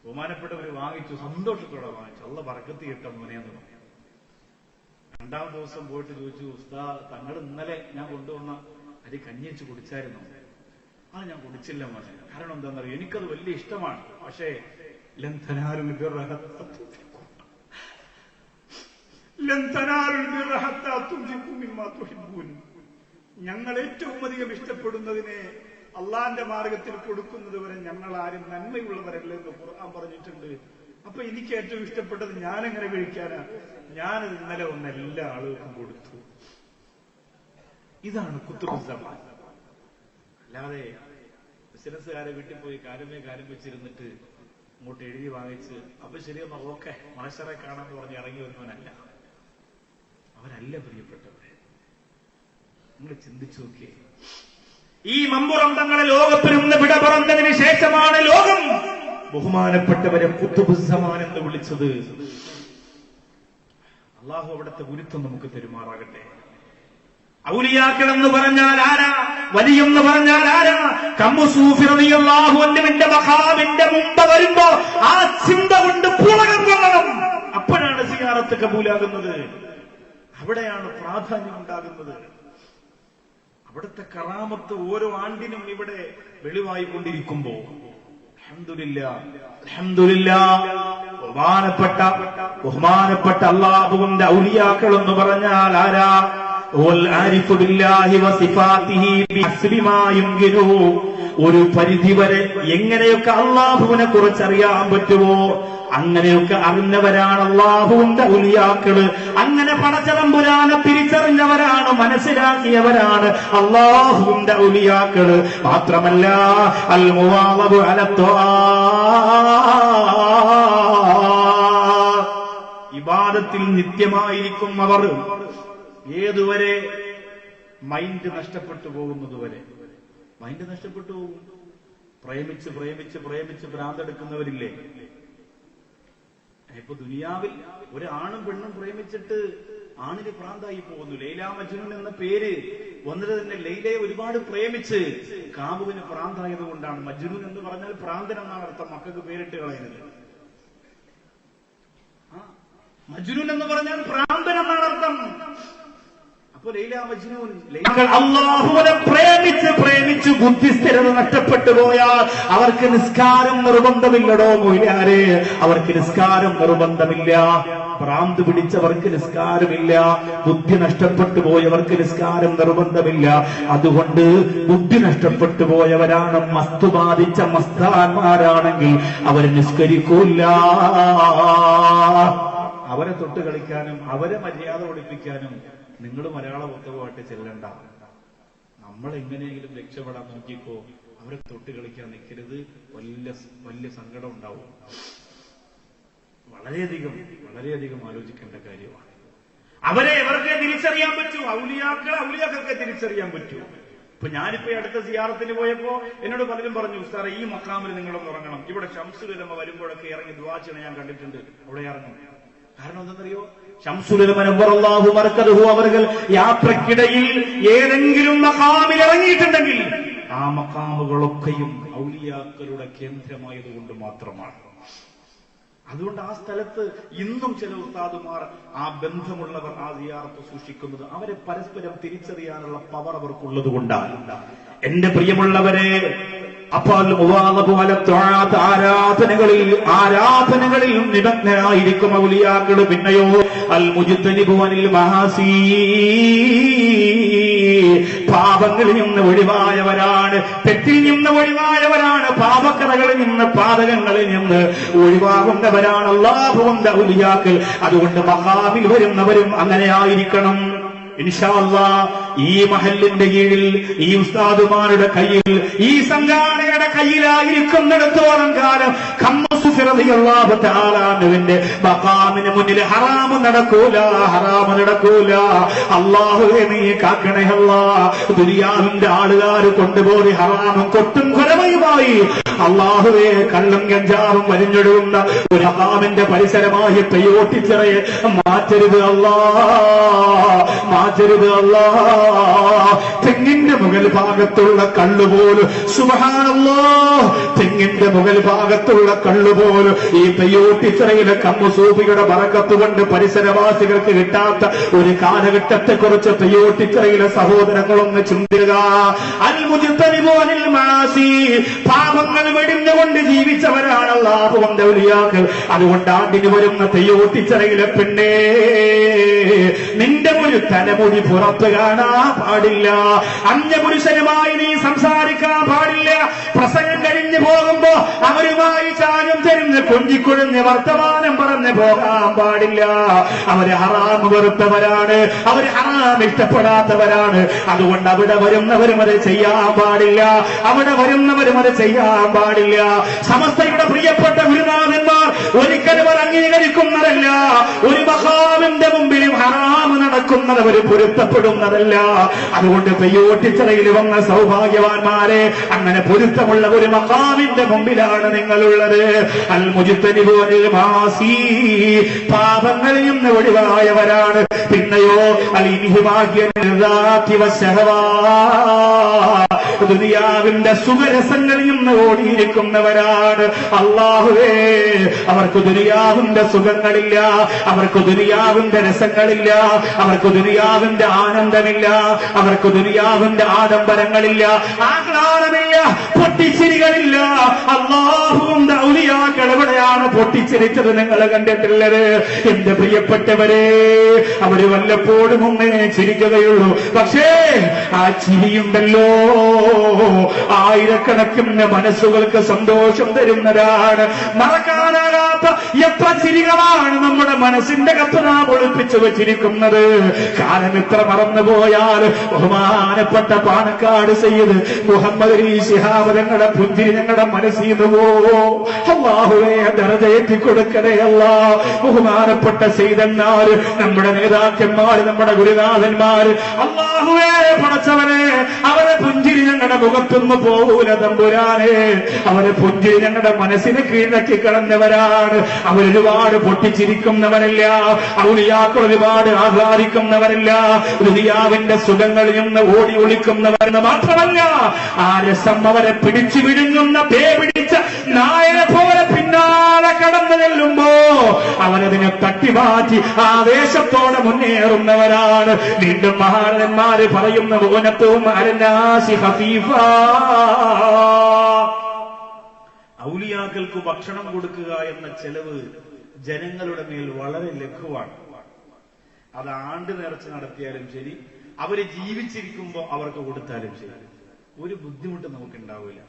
ബഹുമാനപ്പെട്ടവർ വാങ്ങിച്ചു, സന്തോഷത്തോടെ വാങ്ങിച്ചു. അള്ള ബർക്കത്ത് കിട്ട മോനെന്ന് പറഞ്ഞു. 2ാം ദിവസം പോയിട്ട് ചോദിച്ചു, ഉസ്താദ് തങ്ങൾ ഇന്നലെ ഞാൻ കൊണ്ടുവന്ന അരി കഞ്ഞി വെച്ച് കുടിച്ചായിരുന്നു? അത് ഞാൻ കുടിച്ചില്ല മോനെ. കാരണം എന്താണെന്നറിയോ, എനിക്കത് വലിയ ഇഷ്ടമാണ്. പക്ഷേ ഞങ്ങൾ ഏറ്റവും അധികം ഇഷ്ടപ്പെടുന്നതിനെ അള്ളാന്റെ മാർഗത്തിൽ കൊടുക്കുന്നത് വരെ ഞങ്ങൾ ആരും നന്മയുള്ളവരല്ല എന്ന് ഖുർആൻ പറഞ്ഞിട്ടുണ്ട്. അപ്പൊ എനിക്ക് ഏറ്റവും ഇഷ്ടപ്പെട്ടത് ഞാനെങ്ങനെ കഴിക്കാനാ? ഞാനത് ഇന്നലെ എല്ലാ ആളുകൾക്കും കൊടുത്തു. ഇതാണ് കുത്തുബുസ്സമാൻ. അല്ലാതെ ബിസിനസ്സുകാരെ വീട്ടിൽ പോയി കാര്യം വെച്ചിരുന്നിട്ട് അങ്ങോട്ട് എഴുതി വാങ്ങിച്ച് അപ്പൊ ശരിയെന്നാ ഓക്കെ മനുഷ്യരെ കാണാന്ന് പറഞ്ഞ് ഇറങ്ങി വരുന്നവനല്ല. അവരല്ല പ്രിയപ്പെട്ടവരെ. നിങ്ങൾ ചിന്തിച്ചു നോക്കിയേ, ഈ മമ്പുറം തങ്ങളെ ലോകത്തിൽ നിന്ന് വിട പറഞ്ഞതിന് ശേഷമാണ് ലോകം ബഹുമാനപ്പെട്ടവരെ കുത്തുബുസ്സമാൻ എന്ന് വിളിച്ചത്. അള്ളാഹു അവിടുത്തെ ഗുരുത്വം നമുക്ക് പെരുമാറാകട്ടെ. ഔലിയാക്കൾ എന്ന് പറഞ്ഞാൽ ആരാ? വലിയെന്ന് പറഞ്ഞാൽ ആരാ? കമ്മുസൂഫി റളിയല്ലാഹു അൻഹുവിന്റെ മഖാമിന്റെ മുമ്പ് വരുമ്പോ ആ ചിന്ത കൊണ്ട് പുളകം കൊള്ളണം. അപ്പോഴാണ് സിയാറത്ത് കബൂലാകുന്നത്. അവിടെയാണ് പ്രാധാന്യം ഉണ്ടാകുന്നത്. അവിടുത്തെ കറാമത്ത് ഓരോ ആണ്ടിനും ഇവിടെ വെളിവായിക്കൊണ്ടിരിക്കുമ്പോ അൽഹംദുലില്ലാഹ് ബഹുമാനപ്പെട്ട അല്ലാഹുവിന്റെ ഔലിയാക്കൾ എന്ന് പറഞ്ഞാൽ ആരാ? ഒരു പരിധിവരെ എങ്ങനെയൊക്കെ അള്ളാഹുവിനെ കുറിച്ച് അറിയാൻ പറ്റുമോ അങ്ങനെയൊക്കെ അറിഞ്ഞവരാണ് അള്ളാഹുവിന്റെ ഔലിയാക്കള്. അങ്ങനെ പടച്ചതമ്പുരാനെ തിരിച്ചറിഞ്ഞവരാണ്, മനസ്സിലാക്കിയവരാണ് അള്ളാഹുവിന്റെ ഔലിയാക്കള്. മാത്രമല്ല അൽ മുവാളബു അല ഇബാദത്തിൽ നിത്യമായിരിക്കും അവർ. ഏതുവരെ? മൈൻഡ് നഷ്ടപ്പെട്ടു പോകുന്നതുവരെ. മൈൻഡ് നഷ്ടപ്പെട്ടു പോകും. പ്രേമിച്ച് ഭ്രാന്തെടുക്കുന്നവരില്ലേ? ഇപ്പൊ ദുനിയാവിൽ ഒരാണും പെണ്ണും പ്രേമിച്ചിട്ട് ആണിന് ഭ്രാന്തായി പോകുന്നു. ലൈല മജ്നൂൻ എന്ന പേര് വന്നിട്ട് തന്നെ ലൈലയെ ഒരുപാട് പ്രേമിച്ച് കാബുവിന് ഭ്രാന്തായത് കൊണ്ടാണ്. മജ്നൂൻ എന്ന് പറഞ്ഞാൽ ഭ്രാന്തൻ എന്നാണ് അർത്ഥം. മക്കൾക്ക് പേരിട്ട് കളയുന്നത്. മജ്നൂൻ എന്ന് പറഞ്ഞാൽ ഭ്രാന്തൻ എന്നാണ് അർത്ഥം. അപ്പൊ ലൈല മജ്നൂൻ അല്ലാഹുവിനെ പ്രേമിച്ച് ബുദ്ധിസ്ഥിരത നഷ്ടപ്പെട്ടു പോയാൽ അവർക്ക് നിസ്കാരം നിർബന്ധമില്ലടോ മൊയ്ലാരെ. അവർക്ക് നിസ്കാരം നിർബന്ധമില്ല. ഭ്രാന്ത് പിടിച്ചവർക്ക് നിസ്കാരമില്ല. ബുദ്ധി നഷ്ടപ്പെട്ടു പോയവർക്ക് നിസ്കാരം നിർബന്ധമില്ല. അതുകൊണ്ട് ബുദ്ധി നഷ്ടപ്പെട്ടു പോയവരാണ് മസ്തു ബാധിച്ച മസ്താന്മാരാണെങ്കിൽ അവർ നിസ്കരിക്കൂല്ല. അവരെ തൊട്ട് കളിക്കാനും അവരെ മര്യാദ പഠിപ്പിക്കാനും നിങ്ങൾ മലയാള പുസ്തകമായിട്ട് ചെല്ലണ്ട. നമ്മൾ എങ്ങനെയെങ്കിലും രക്ഷപ്പെടാൻ നോക്കിക്കോ. അവരെ തൊട്ട് കളിക്കാൻ നിൽക്കരുത്. വലിയ സങ്കടം ഉണ്ടാവും. വളരെയധികം ആലോചിക്കേണ്ട കാര്യമാണ്. അവരെ എവർക്ക് തിരിച്ചറിയാൻ പറ്റൂ? ഔലിയാക്കൾക്ക് തിരിച്ചറിയാൻ പറ്റൂ. ഇപ്പൊ ഞാനിപ്പോ അടുത്ത സിയാറത്തിന് പോയപ്പോ എന്നോട് പലരും പറഞ്ഞു, ഉസ്താദേ ഈ മഖാമിൽ നിങ്ങളൊന്ന് ഉറങ്ങണം. ഇവിടെ ശംസുൽ ഉലമ വരുമ്പോഴൊക്കെ ഇറങ്ങി ദുആ ചെയ്യണം, ഞാൻ കണ്ടിട്ടുണ്ട്. അവിടെ ഇറങ്ങും. കാരണം എന്തെന്നറിയോ? ശംസുൽ ഉലമ നവ്വറല്ലാഹു മർകദഹു അവർ യാത്രക്കിടയിൽ ഏതെങ്കിലും മഖാമിൽ ഇറങ്ങിയിട്ടുണ്ടെങ്കിൽ ആ മഖാമുകളൊക്കെയും ഔലിയാക്കളുടെ കേന്ദ്രമായതുകൊണ്ട് മാത്രമാണ്. അതുകൊണ്ട് ആ സ്ഥലത്ത് ഇന്നും ചില ഉസ്താദുമാർ, ആ ബന്ധമുള്ളവർ ആ സിയാറത്ത് സൂക്ഷിക്കുന്നത് അവരെ പരസ്പരം തിരിച്ചറിയാനുള്ള പവർ അവർക്കുള്ളത് കൊണ്ടാണ്. എന്റെ പ്രിയമുള്ളവരെ, അപ്പോൾ ആരാധനകളിൽ നിമഗ്നരായിരിക്കും ഔലിയാക്കൾ. പിന്നെയോ അൽ മുജ്തനിബു അനിൽ മഹാസി, പാപങ്ങളിൽ നിന്ന് ഒഴിവായവരാണ്, തെറ്റിൽ നിന്ന് ഒഴിവായവരാണ്, പാപക്കറകളിൽ നിന്ന് പാതകങ്ങളിൽ നിന്ന് ഒഴിവാകുന്നവരാണ് അല്ലാഹുവിന്റെ ഔലിയാക്കൾ. അതുകൊണ്ട് മഖാമിൽ വരുന്നവരും അങ്ങനെ ആയിരിക്കണം. ഇൻഷാ അല്ലാഹ് ഈ മഹല്ലിന്റെ കീഴിൽ, ഈ ഉസ്താദുമാരുടെ കയ്യിൽ, ഈ സംഘാടകരുടെ കയ്യിലായിരിക്കുന്നിടത്തോളം കാലം റളിയല്ലാഹു തആല അൻഹുവിന്റെ മഖാമിന് മുന്നിൽ ഹറാമ് നടക്കൂല. അല്ലാഹുവേ നീ കാക്കണേ അല്ലാഹ്. ദുനിയാവിന്റെ ആളുകാർ കൊണ്ടുപോയി ഹറാമും കൊട്ടും കൊലവയുമായി അല്ലാഹുവേ കള്ളും ഗഞ്ചാവും വലിഞ്ഞൊടുന്ന ഒരു മഖാമിന്റെ പരിസരമായ പെയ്യോട്ടിച്ചിറയെ മാറ്റരുത് അല്ലാഹ്. തെങ്ങിന്റെ മുകൾ ഭാഗത്തുള്ള കള്ളുപോലും സുബ്ഹാനല്ലാഹ്, തെങ്ങിന്റെ മുകൾ ഭാഗത്തുള്ള കള്ളുപോലും ഈ പെയ്യോട്ടിച്ചിറയിലെ കമ്മുസൂഫിയുടെ ബറക്കത്ത് കൊണ്ട് പരിസരവാസികൾക്ക് കിട്ടാത്ത ഒരു കാലഘട്ടത്തെ കുറിച്ച് പെയ്യോട്ടിച്ചിറയിലെ സഹോദരങ്ങളൊന്ന് ചിന്തിക്കുക. അൽ മുജ്തനിബു അനിൽ മാസി, പാപങ്ങൾ വെടിഞ്ഞുകൊണ്ട് ജീവിച്ചവരാണ് അല്ലാഹുവിന്റെ ഔലിയാക്കൾ. അതുകൊണ്ട് ആണ്ടിന് വരുന്ന പെയ്യോട്ടിച്ചിറയിലെ പെണ്ണേ, നിന്റെ ഒരു തലമുടി പുറത്ത് കാണാൻ പാടില്ല. അന്യപുരുഷനുമായി നീ സംസാരിക്കാൻ പാടില്ല. പ്രസംഗം കഴിഞ്ഞു പോകുമ്പോ അവരുമായി ചാഞ്ഞും ചെരിഞ്ഞ് കൊഞ്ചിക്കൊഴിഞ്ഞ് വർത്തമാനം പറഞ്ഞ് പോകാൻ പാടില്ല. അവര് ഹറാം വെറുത്തവരാണ്, അവര് ഹറാം ഇഷ്ടപ്പെടാത്തവരാണ്. അതുകൊണ്ട് അവിടെ വരുന്നവരും അത് ചെയ്യാൻ പാടില്ല. സമസ്തയുടെ പ്രിയപ്പെട്ട ഗുരുനാഥന്മാർ ഒരിക്കലും അവർ അംഗീകരിക്കുന്നതല്ല. ഒരു മഖാമിന്റെ മുമ്പിലും ഹറാം നടക്കുന്നത് അവർ പൊരുത്തപ്പെടുന്നതല്ല. അതുകൊണ്ട് പെയ്യോട്ടിച്ചിറയിൽ വന്ന സൗഭാഗ്യവാന്മാരെ, അങ്ങനെ പൊരുത്തമുള്ള ഒരു മഖാമിന്റെ മുമ്പിലാണ് നിങ്ങളുള്ളത്. അൽ മുജ്തനിബു അനിൽ മാസി, പാപങ്ങളിൽ നിന്ന് ഒഴിവായവരാണ്. പിന്നെയോ അൽ ഇൻഹിമാഖി വശഹവാ, ദുനിയാവിന്റെ സുഖരസങ്ങളിൽ നിന്ന് ഓടിയിരിക്കുന്നവരാണ്. അല്ലാഹുവേ, അവർക്ക് ദുനിയാവിന്റെ സുഖങ്ങളില്ല, അവർക്ക് ദുനിയാവിന്റെ രസങ്ങളില്ല, അവർക്ക് ദുനിയാവിന്റെ ആനന്ദമില്ല, അവർക്ക് ദുനിയാവിന്റെ ആഡംബരങ്ങളില്ല, ആഹ്ലാദമില്ല, പൊട്ടിച്ചിരികളില്ല. അല്ലാഹുവിന്റെ ഔലിയാക്കൾ എവിടെയാണ് പൊട്ടിച്ചിരിച്ചത് നിങ്ങൾ കണ്ടിട്ടുള്ളത്? എന്റെ പ്രിയപ്പെട്ടവരെ, അവര് വല്ലപ്പോഴും ഒന്നേ ചിരിക്കുകയുള്ളൂ. പക്ഷേ ആ ചിരിയുണ്ടല്ലോ, ആയിരക്കണക്കിന് മനസ്സുകൾക്ക് സന്തോഷം തരുന്നതാണ്. മറക്കാനാകാത്ത എത്ര ചിരികളാണ് നമ്മുടെ മനസ്സിന്റെ കത്തനാ ഒളിപ്പിച്ചു വെച്ചിരിക്കുന്നത്. കാലം എത്ര മറന്നുപോയാൽ ബഹുമാനപ്പെട്ട പാണക്കാട് സയ്യിദ് മുഹമ്മദ് അലി ശിഹാബ് ഞങ്ങളുടെ പുഞ്ചിരി ഞങ്ങളുടെ മനസ്സിൽ പോവോ. അല്ലാഹുവേ, ദർജ എത്തിക്കൊടുക്കണേ അല്ലാഹ്. ബഹുമാനപ്പെട്ട സയ്യിദന്മാര്, നമ്മുടെ നേതാക്കന്മാര്, നമ്മുടെ ഗുരുനാഥന്മാര്, അല്ലാഹുവേ പടച്ചവനെ, അവരെ പുഞ്ചിരി ഞങ്ങളുടെ മുഖത്തൊന്നും പോകൂല തമ്പുരാനെ. അവരെ പുഞ്ചിരി ഞങ്ങളുടെ മനസ്സിന് കീഴടക്കി കിടന്നവരാണ്. അവരൊരുപാട് പൊട്ടിച്ചിരിക്കുന്നവരല്ല, ഔലിയാക്കൾ ഒരുപാട് ആഹ്ലാദിക്കുന്നവരല്ല, ദുനിയാവിന്റെ സുഖങ്ങളിൽ നിന്ന് ഓടി ഒളിക്കുന്നവരെന്ന് മാത്രമല്ല, ആ രസം അവരെ പിടിച്ചു വിഴുങ്ങുന്ന പേ പിടിച്ച നായനെ പോലെ പിന്നാലെ കടന്നു ചെല്ലുമ്പോ അവരതിനെ തട്ടിമാറ്റി ആവേശത്തോടെ മുന്നേറുന്നവരാണ്. വീണ്ടും മഹാരന്മാര് പറയുന്ന ഓനത്തും അരനാസി ഹഫീഫ, ഔലിയാക്കൾക്ക് ഭക്ഷണം കൊടുക്കുക എന്ന ചെലവ് ജനങ്ങളുടെ മേൽ വളരെ ലഘുവാണ്. അത് ആണ്ട് നേർച്ച നടത്തിയാലും ശരി, അവര് ജീവിച്ചിരിക്കുമ്പോ അവർക്ക് കൊടുത്താലും ശരി, ഒരു ബുദ്ധിമുട്ട് നമുക്കുണ്ടാവില്ല.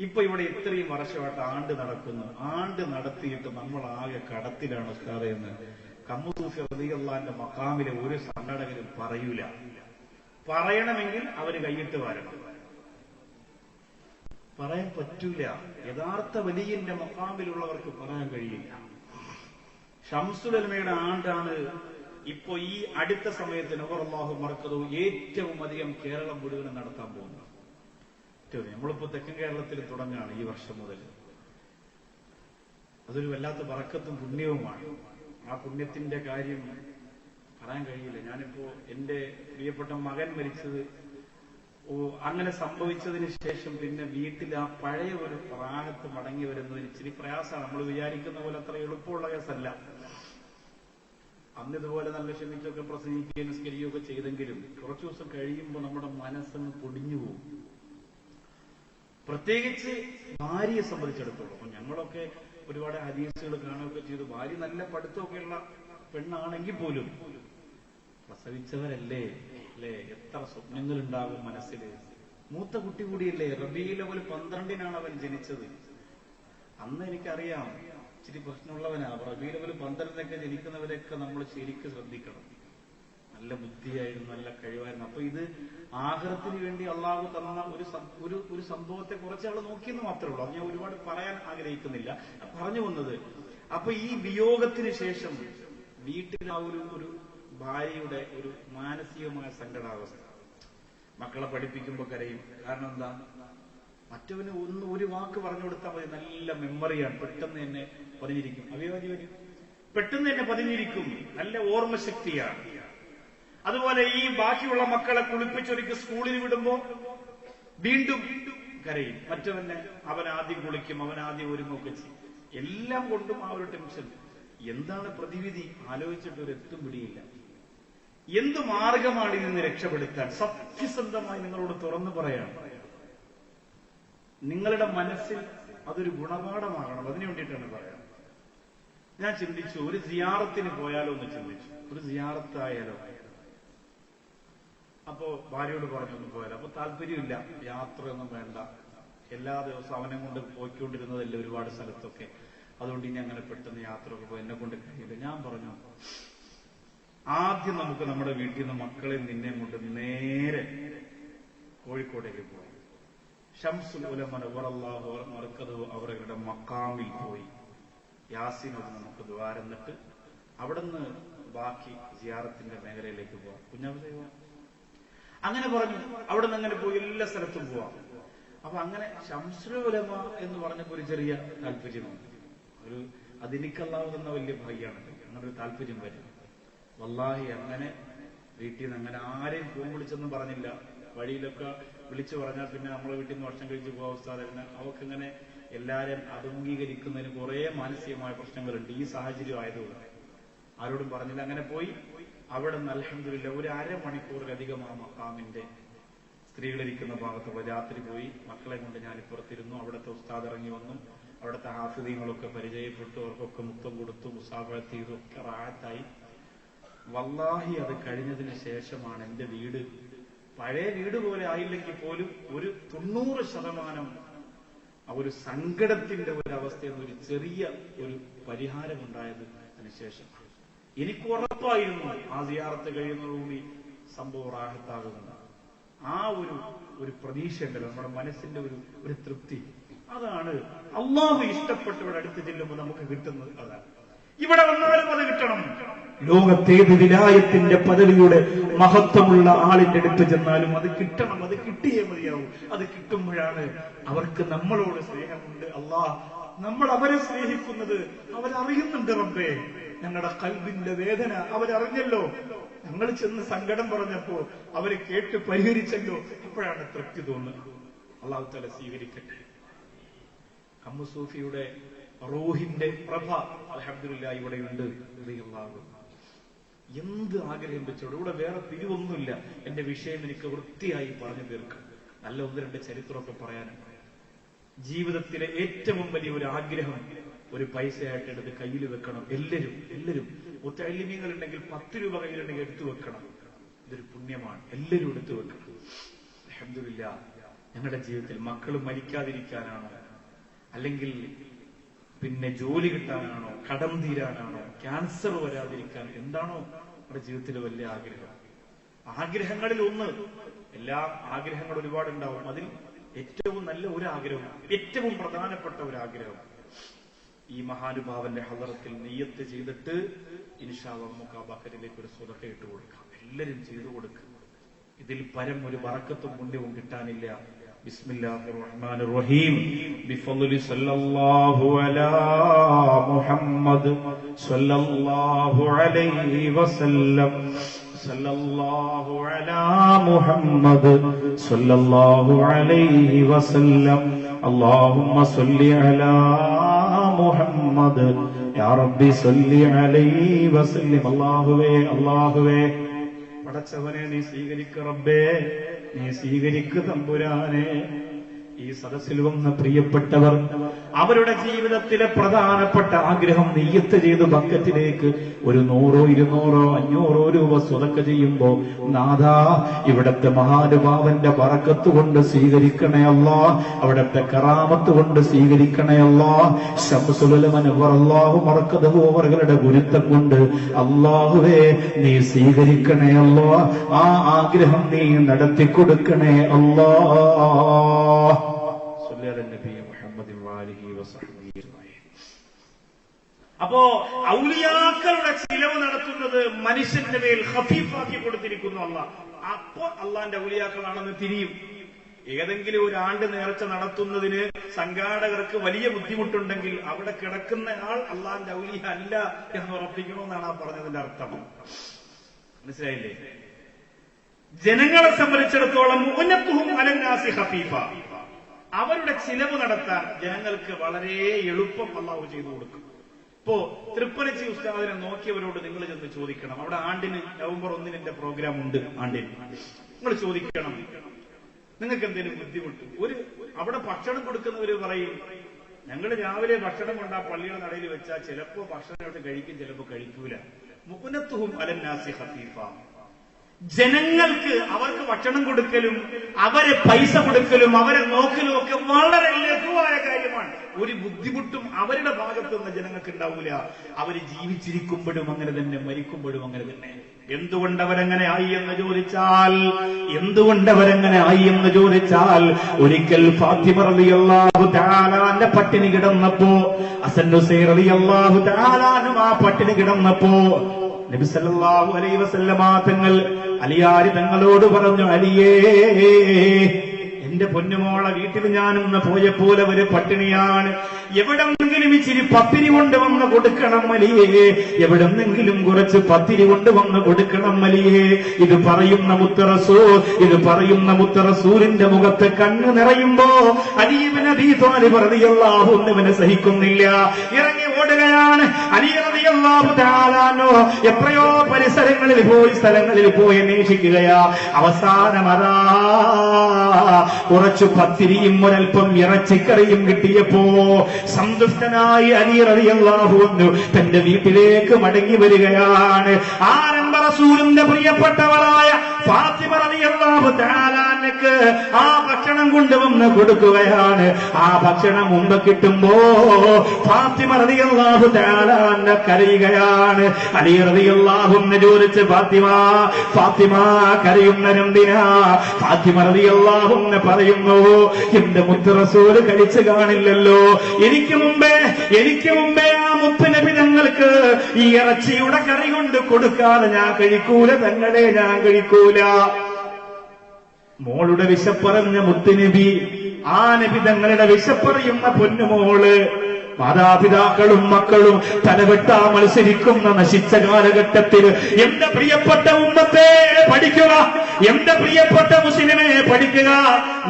ഇപ്പൊ ഇവിടെ ഇത്രയും വർഷമായിട്ട് ആണ്ട് നടക്കുന്നു. ആണ്ട് നടത്തിയിട്ട് നമ്മളാകെ കടത്തിലാണ് ഉസ്താദേ എന്ന് കമ്മൂസൂഫി റളിയല്ലാഹുവിന്റെ മഖാമിലെ ഒരു സംഘടകരും പറയൂല. പറയണമെങ്കിൽ അവര് കൈയിട്ട് വരണം. പറയാൻ പറ്റൂല. യഥാർത്ഥ വലിയന്റെ മഖാമിലുള്ളവർക്ക് പറയാൻ കഴിയില്ല. ശംസുൽ ഉലമയുടെ ആണ്ടാണ് ഇപ്പൊ ഈ അടുത്ത സമയത്ത് നവറല്ലാഹു മർക്കദു ഏറ്റവും അധികം കേരളം മുഴുവൻ നടത്താൻ പോകുന്നത്. നമ്മളിപ്പോ തെക്കൻ കേരളത്തിൽ തുടങ്ങുകയാണ് ഈ വർഷം മുതൽ. അതൊരു വല്ലാത്ത ബറക്കത്തും പുണ്യവുമാണ്. ആ പുണ്യത്തിന്റെ കാര്യം പറയാൻ കഴിയില്ല. ഞാനിപ്പോ എന്റെ പ്രിയപ്പെട്ട മകൻ മരിച്ചത് അങ്ങനെ സംഭവിച്ചതിന് ശേഷം പിന്നെ വീട്ടിൽ ആ പഴയ ഒരു പ്രായത്ത് മടങ്ങി വരുന്നതിന് ഇച്ചിരി പ്രയാസമാണ്. നമ്മൾ വിചാരിക്കുന്ന പോലെ അത്ര എളുപ്പമുള്ള കേസല്ല. അന്ന് ഇതുപോലെ നല്ല ക്ഷമിച്ചൊക്കെ പ്രസംഗിക്കുകയും നിസ്കരിക്കുകയൊക്കെ ചെയ്തെങ്കിലും കുറച്ചു ദിവസം കഴിയുമ്പോൾ നമ്മുടെ മനസ്സങ്ങ് പൊടിഞ്ഞു പോകും. പ്രത്യേകിച്ച് ഭാര്യയെ സംബന്ധിച്ചിടത്തോളം. അപ്പൊ ഞങ്ങളൊക്കെ ഒരുപാട് ഹദീസുകൾ കാണുകയൊക്കെ ചെയ്തു. ഭാര്യ നല്ല പഠിത്തമൊക്കെയുള്ള പെണ്ണാണെങ്കിൽ പോലും പ്രസവിച്ചവരല്ലേ അല്ലേ, എത്ര സ്വപ്നങ്ങൾ ഉണ്ടാകും മനസ്സിൽ. മൂത്ത കുട്ടി കൂടിയല്ലേ, റബീഉൽ അവ്വൽ 12-നാണ് അവൻ ജനിച്ചത്. അന്ന് എനിക്കറിയാം ഇച്ചിരി പ്രശ്നമുള്ളവനാ. റബീഉൽ അവ്വൽ 12-നൊക്കെ ജനിക്കുന്നവരൊക്കെ നമ്മൾ ശരിക്കും ശ്രദ്ധിക്കണം. നല്ല ബുദ്ധിയായിരുന്നു, നല്ല കഴിവായിരുന്നു. അപ്പൊ ഇത് ആഖിറത്തിന് വേണ്ടി അള്ളാഹു തന്ന ഒരു സംഭവത്തെ കുറച്ചാൾ നോക്കിയെന്ന് മാത്രമേ ഉള്ളൂ. അത് ഞാൻ ഒരുപാട് പറയാൻ ആഗ്രഹിക്കുന്നില്ല. പറഞ്ഞു വന്നത്, അപ്പൊ ഈ വിയോഗത്തിന് ശേഷം വീട്ടിൽ ആ ഒരു ഭാര്യയുടെ ഒരു മാനസികമായ സങ്കടാവസ്ഥ. മക്കളെ പഠിപ്പിക്കുമ്പോ കരയും. കാരണം എന്താ, മറ്റവന് ഒരു വാക്ക് പറഞ്ഞു കൊടുത്താൽ മതി, നല്ല മെമ്മറിയാണ്, പെട്ടെന്ന് തന്നെ പതിഞ്ഞിരിക്കും. അവയവാദി വരും, പെട്ടെന്ന് തന്നെ പതിഞ്ഞിരിക്കും, നല്ല ഓർമ്മശക്തിയാണ്. അതുപോലെ ഈ ബാക്കിയുള്ള മക്കളെ കുളിപ്പിച്ചൊരുക്കി സ്കൂളിൽ വിടുമ്പോ വീണ്ടും കരയും. മറ്റവനെ അവൻ ആദ്യം കുളിക്കും, അവൻ ആദ്യം ഒരുങ്ങൊക്കെ ചെയ്യും. എല്ലാം കൊണ്ടും ആ ഒരു ടെൻഷൻ. എന്താണ് പ്രതിവിധി ആലോചിച്ചിട്ട് ഒരു എത്തും പിടിയില്ല. എന്ത് മാർഗമാണ് ഇതിന് രക്ഷപ്പെടുത്താൻ? സത്യസന്ധമായി നിങ്ങളോട് തുറന്നു പറയാണ്. നിങ്ങളുടെ മനസ്സിൽ അതൊരു ഗുണപാഠമാകണം. അതിനു വേണ്ടിയിട്ടാണ് പറയാം. ഞാൻ ചിന്തിച്ചു, ഒരു സിയാറത്തിന് പോയാലോ എന്ന് ചിന്തിച്ചു. ഒരു സിയാറത്തായാലോ. അപ്പോ ഭാര്യയോട് പറഞ്ഞൊന്നും പോയാലോ. അപ്പൊ താല്പര്യമില്ല, യാത്രയൊന്നും വേണ്ട, എല്ലാ ദിവസവും അവനെ കൊണ്ട് പോയിക്കൊണ്ടിരുന്നതല്ലേ ഒരുപാട് സ്ഥലത്തൊക്കെ, അതുകൊണ്ട് ഇനി അങ്ങനെ പെട്ടെന്ന് യാത്രയൊക്കെ പോയി എന്നെ കൊണ്ട് കഴിയില്ല. ഞാൻ പറഞ്ഞു, ആദ്യം നമുക്ക് നമ്മുടെ വീട്ടിൽ നിന്ന് മക്കളെ നിന്നെ കൊണ്ട് നേരെ കോഴിക്കോട്ടേക്ക് പോയി ശംസുൽ ഉലമ നവ്വറല്ലാഹു മർക്കദഹു അവരുടെ മഖാമിൽ പോയി യാസീനോട് നമുക്ക് ദ്വാരന്നിട്ട് അവിടുന്ന് ബാക്കി സിയാറത്തിന്റെ മേഖലയിലേക്ക് പോവാം. കുഞ്ഞാവതയോ അങ്ങനെ പറഞ്ഞു. അവിടുന്ന് അങ്ങനെ പോയി എല്ലാ സ്ഥലത്തും പോവാം. അപ്പൊ അങ്ങനെ ശംസുൽ ഉലമ എന്ന് പറഞ്ഞപ്പോ ഒരു ചെറിയ താല്പര്യമാണ്. അതെനിക്കല്ലാവുന്ന വലിയ ഭാഗ്യമാണ്. അങ്ങനെ ഒരു താല്പര്യം വരും. വല്ലാഹി അങ്ങനെ വീട്ടിൽ നിന്ന് അങ്ങനെ ആരെയും ഫോൺ വിളിച്ചൊന്നും പറഞ്ഞില്ല. വഴിയിലൊക്കെ വിളിച്ചു പറഞ്ഞാൽ പിന്നെ നമ്മളെ വീട്ടിൽ നിന്ന് വർഷം കഴിച്ച് പോകാൻ ഉസ്താദ്. അവക്കിങ്ങനെ എല്ലാരും അഭിമുഖീകരിക്കുന്നതിന് കുറെ മാനസികമായ പ്രശ്നങ്ങളുണ്ട് ഈ സാഹചര്യം ആയതുകൊണ്ട്. ആരോടും പറഞ്ഞില്ല. അങ്ങനെ പോയി അവിടെ നിന്ന് അൽഹംദുലില്ലാ ഒരു അരമണിക്കൂറിലധികം ആ മഖാമിന്റെ സ്ത്രീകളിരിക്കുന്ന ഭാഗത്തുള്ള രാത്രി പോയി മക്കളെ കൊണ്ട് ഞാൻ ഇപ്പുറത്തിരുന്നു. അവിടുത്തെ ഉസ്താദ് ഇറങ്ങി വന്നു. അവിടുത്തെ ഹാഫിദീങ്ങളൊക്കെ പരിചയപ്പെട്ടു, അവർക്കൊക്കെ മുത്തം കൊടുത്തു, മുസാഫഹത്ത് ചെയ്തു, ഒക്കെ റാഹത്തായി. വല്ലാഹി അത് കഴിഞ്ഞതിന് ശേഷമാണ് എന്റെ വീട് പഴയ വീട് പോലെ ആയില്ലെങ്കിൽ പോലും ഒരു 90% ആ ഒരു സങ്കടത്തിന്റെ ഒരവസ്ഥയിൽ നിന്ന് ഒരു ചെറിയ ഒരു പരിഹാരമുണ്ടായത് അതിനുശേഷം. എനിക്ക് ഉറപ്പായിരുന്നു ആ സിയാറത്ത് കഴിയുന്നതോടുകൂടി സംഭവം റാഹത്താകുമെന്ന്. ആ ഒരു പ്രതീക്ഷ ഉണ്ടല്ലോ നമ്മുടെ മനസ്സിന്റെ ഒരു തൃപ്തി. അതാണ് അള്ളാഹു ഇഷ്ടപ്പെട്ടവരുടെ അടുത്ത് ചെല്ലുമ്പോൾ നമുക്ക് കിട്ടുന്നത്. അതാണ് ഇവിടെ വന്നാലും അത് കിട്ടണം. ലോകത്തേത് വിലായത്തിന്റെ പദവിയുടെ മഹത്വമുള്ള ആളിന്റെ അടുത്ത് ചെന്നാലും അത് കിട്ടണം. അത് കിട്ടിയേ മതിയാവും. അത് കിട്ടുമ്പോഴാണ് അവർക്ക് നമ്മളോട് സ്നേഹമുണ്ട്. അള്ളാഹ് നമ്മൾ അവരെ സ്നേഹിക്കുന്നത് അവരറിയുന്നുണ്ട്. റബ്ബേ, ഞങ്ങളുടെ ഖൽബിന്റെ വേദന അവരറിഞ്ഞല്ലോ. ഞങ്ങൾ ചെന്ന് സങ്കടം പറഞ്ഞപ്പോ അവര് കേട്ട് പരിഹരിച്ചല്ലോ. അപ്പോഴാണ് തൃപ്തി തോന്നുന്നത്. അള്ളാഹു തആല സ്വീകരിക്കട്ടെ. കമ്മസൂഫിയുടെ റൂഹിന്റെ പ്രഭ അൽഹംദുലില്ലാ ഇവിടെയുണ്ട്. എന്ത് ആഗ്രഹം വെച്ചോട്. ഇവിടെ വേറെ പിരിവൊന്നുമില്ല. എന്റെ വിഷയം എനിക്ക് വൃത്തിയായി പറഞ്ഞു തീർക്കും. നല്ല 1-2 ചരിത്രമൊക്കെ പറയാനുണ്ട്. ജീവിതത്തിലെ ഏറ്റവും വലിയ ഒരു ആഗ്രഹം ഒരു പൈസയായിട്ട് എടുത്ത് കയ്യിൽ വെക്കണം. എല്ലാവരും മുത്തഅല്ലിമീങ്ങൾ ഉണ്ടെങ്കിൽ 10 രൂപ കയ്യിലുണ്ടെങ്കിൽ എടുത്തു വെക്കണം. ഇതൊരു പുണ്യമാണ്. എല്ലാവരും എടുത്തു വെക്കണം. അൽഹംദുലില്ലാ ഞങ്ങളുടെ ജീവിതത്തിൽ മക്കൾ മരിക്കാതിരിക്കാനാണോ, അല്ലെങ്കിൽ പിന്നെ ജോലി കിട്ടാനാണോ, കടം തീരാനാണോ, ക്യാൻസർ വരാതിരിക്കാൻ, എന്താണോ നമ്മുടെ ജീവിതത്തിൽ വലിയ ആഗ്രഹം? ആഗ്രഹങ്ങളിൽ ഒന്ന്, എല്ലാ ആഗ്രഹങ്ങളും ഒരുപാടുണ്ടാവും, അതിൽ ഏറ്റവും നല്ല ഒരു ആഗ്രഹം, ഏറ്റവും പ്രധാനപ്പെട്ട ഒരു ആഗ്രഹം, ഈ മഹാനുഭാവന്റെ ഹളറത്തിൽ നിയ്യത്ത് ചെയ്തിട്ട് ഇൻഷാ അല്ലാഹ് നമുക്ക് ആ ബക്കറ്റിലേക്ക് ഒരു സ്വതക്ക ഇട്ട് കൊടുക്കാം. എല്ലാവരും ചെയ്തു കൊടുക്കുക. ഇതിൽ പരം ഒരു ബറക്കത്തും പുണ്യവും കിട്ടാനില്ല. ബിസ്മില്ലാഹിർ റഹ്മാനിർ റഹീം. ബിഫളി സല്ലല്ലാഹു അലാ മുഹമ്മദ് സല്ലല്ലാഹു അലൈഹി വസല്ലം. സല്ലല്ലാഹു അലാ മുഹമ്മദ് സല്ലല്ലാഹു അലൈഹി വസല്ലം. അല്ലാഹുമ്മ സല്ലി അലാ മുഹമ്മദ് യാ റബ്ബി സല്ലി അലൈഹി വസല്ലം. അല്ലാഹുവേ, അല്ലാഹുവേ, പടച്ചവനെ നീ സ്വീകരിക്ക് റബ്ബേ, നീ സ്വീകരിക്ക് തമ്പുരാനെ. ഈ സദസ്സിൽ വന്ന പ്രിയപ്പെട്ടവർ അവരുടെ ജീവിതത്തിലെ പ്രധാനപ്പെട്ട ആഗ്രഹം നിയ്യത്ത് ചെയ്ത് ബക്കറ്റിലേക്ക് ഒരു 100, 200, 500 രൂപ സ്വതക്ക ചെയ്യുമ്പോ, നാഥാ ഇവിടത്തെ മഹാനുഭാവന്റെ ബറക്കത്ത് കൊണ്ട് സ്വീകരിക്കണേ അല്ലാ, അവിടത്തെ കറാമത്ത് കൊണ്ട് സ്വീകരിക്കണേ അല്ലാ, ശംസുൽ ഉലമ നവ്വറല്ലാഹു മർക്കദഹു അവരുടെ ഗുരുത്വം കൊണ്ട് അല്ലാഹുവേ നീ സ്വീകരിക്കണേ അല്ലാ, ആ ആഗ്രഹം നീ നടത്തിക്കൊടുക്കണേ അല്ലാ. അപ്പോ ഔലിയാക്കളുടെ ചിലവ് നടത്തുന്നത് മനുഷ്യന്റെ മേൽ ഖഫീഫാക്കി കൊടുത്തിരിക്കുന്നു അല്ലാഹ്. അപ്പോ അള്ളാന്റെ ഔലിയാക്കളാണെന്ന് തിരിയും. ഏതെങ്കിലും ഒരു ആണ്ട് നേർച്ച നടത്തുന്നതിന് സംഘാടകർക്ക് വലിയ ബുദ്ധിമുട്ടുണ്ടെങ്കിൽ അവിടെ കിടക്കുന്ന ആൾ അള്ളാന്റെ ഔലിയ അല്ല എന്ന് ഉറപ്പിക്കണമെന്നാണ് ആ പറഞ്ഞതിന്റെ അർത്ഥം. മനസ്സിലായില്ലേ? ജനങ്ങളെ സംബന്ധിച്ചിടത്തോളം മുഅന്നത്തുഹും അലന്നാസി ഖഫീഫ, അവരുടെ ചിലവ് നടത്താൻ ജനങ്ങൾക്ക് വളരെ എളുപ്പം അള്ളാഹു ചെയ്തു കൊടുക്കും. ഇപ്പോ തൃപ്പനച്ചി ഉസ്താദിനെ നോക്കിയവരോട് നിങ്ങൾ ചെന്ന് ചോദിക്കണം, അവിടെ ആണ്ടിന് നവംബർ 1 പ്രോഗ്രാം ഉണ്ട്, ആണ്ടിന് നിങ്ങൾ ചോദിക്കണം നിങ്ങൾക്ക് എന്തെങ്കിലും ബുദ്ധിമുട്ട്. അവിടെ ഭക്ഷണം കൊടുക്കുന്നവര് പറയും, ഞങ്ങൾ രാവിലെ ഭക്ഷണം കൊണ്ട് ആ പള്ളിയുടെ നടയിൽ വെച്ചാൽ ചിലപ്പോ ഭക്ഷണം കഴിക്കും, ചിലപ്പോ കഴിക്കൂല. മുഅന്നത്തുഹും അലന്നാസി ഖഫീഫ, ജനങ്ങൾക്ക് അവർക്ക് ഭക്ഷണം കൊടുക്കലും അവരെ പൈസ കൊടുക്കലും അവരെ നോക്കലും ഒക്കെ വളരെ ലഘുവായ കാര്യമാണ്. ഒരു ബുദ്ധിമുട്ടും അവരുടെ ഭാഗത്തു നിന്ന് ജനങ്ങൾക്ക് ഉണ്ടാവൂല. അവര് ജീവിച്ചിരിക്കുമ്പോഴും അങ്ങനെ തന്നെ, മരിക്കുമ്പോഴും അങ്ങനെ തന്നെ. എന്തുകൊണ്ടവരങ്ങനെ ആയി എന്ന് ചോദിച്ചാൽ ഒരിക്കൽ ഫാത്തിമ റളിയല്ലാഹു തആല അൻഹ പട്ടിണി കിടന്നപ്പോ, ഹസൻ ഹുസൈൻ റളിയല്ലാഹു തആല അൻഹുമാ പട്ടിണി കിടന്നപ്പോ നബി സല്ലല്ലാഹു അലൈഹി വസല്ലമ തങ്ങൾ അലിയാരി തങ്ങളോട് പറഞ്ഞു, അലിയേ, എന്റെ പൊന്നുമോളെ വീട്ടിൽ ഞാനൊന്ന് പോയപ്പോലെ ഒരു പട്ടിണിയാണ്, എവിടെന്നെങ്കിലും ഇച്ചിരി പത്തിരി കൊണ്ടുവന്ന് കൊടുക്കണം അലിയേ, എവിടെന്നെങ്കിലും കുറച്ച് പത്തിരി കൊണ്ടുവന്ന് കൊടുക്കണം അലിയേ. ഇത് പറയുന്ന മുത്തറസൂലിന്റെ മുഖത്ത് കണ്ണ് നിറയുമ്പോ അലി ഇബ്നു അബീ ത്വാലിബ് റളിയല്ലാഹു അൻഹുവിനെ സഹിക്കുന്നില്ല, ഇറങ്ങി ഓടുകയാണ്. അലി റളിയല്ലാഹു തആല അൻഹു എത്രയോ പരിസരങ്ങളിൽ പോയി, സ്ഥലങ്ങളിൽ പോയി അന്വേഷിക്കുകയാ. അവസാനം അതാ കുറച്ചു പത്തിരിയും ഒരൽപ്പം ഇറച്ചിക്കറിയും കിട്ടിയപ്പോ സന്തുഷ്ടനായി അലി റളിയല്ലാഹു അൻഹു തന്റെ വീട്ടിലേക്ക് മടങ്ങി വരികയാണ്. ആരംഭ റസൂലിന്റെ പ്രിയപ്പെട്ടവളായ ഫാത്തിമ റളിയല്ലാഹു തആല അൻഹക്ക് ആ ഭക്ഷണം കൊണ്ടുവന്ന് കൊടുക്കുകയാണ്. ആ ഭക്ഷണം മുമ്പ് കിട്ടുമ്പോ ഫാത്തിമ റളിയല്ലാഹു തആല അൻഹ കരയുകയാണ്. അലി റളിയല്ലാഹു അൻഹു ചോദിച്ചു, ഫാത്തിമ കരയുന്നതെന്തിനാ? ഫാത്തിമ റളിയല്ലാഹു അൻഹ പറയുന്നു, എന്റെ മുത്ത് റസൂല് കഴിച്ചു കാണില്ലല്ലോ, എനിക്ക് മുമ്പേ ആ മുത്ത് നബി തങ്ങൾക്ക് ഈ ഇറച്ചിയുടെ കറി കൊണ്ട് കൊടുക്കാതെ ഞാൻ കഴിക്കൂല, തങ്ങളെ ഞാൻ കഴിക്കൂല. മോളുടെ വിശപ്പറഞ്ഞ മുത്തുനബി, ആ നബി തങ്ങളുടെ വിശപ്പറിയുന്ന പൊന്നുമോള്, മാതാപിതാക്കളും മക്കളും തലവെട്ടാ മത്സരിക്കുന്ന നശിച്ച കാലഘട്ടത്തിൽ എന്റെ പ്രിയപ്പെട്ട ഉമ്മത്തെ പഠിക്കുക, എന്റെ പ്രിയപ്പെട്ട മുസ്ലിമെ പഠിക്കുക.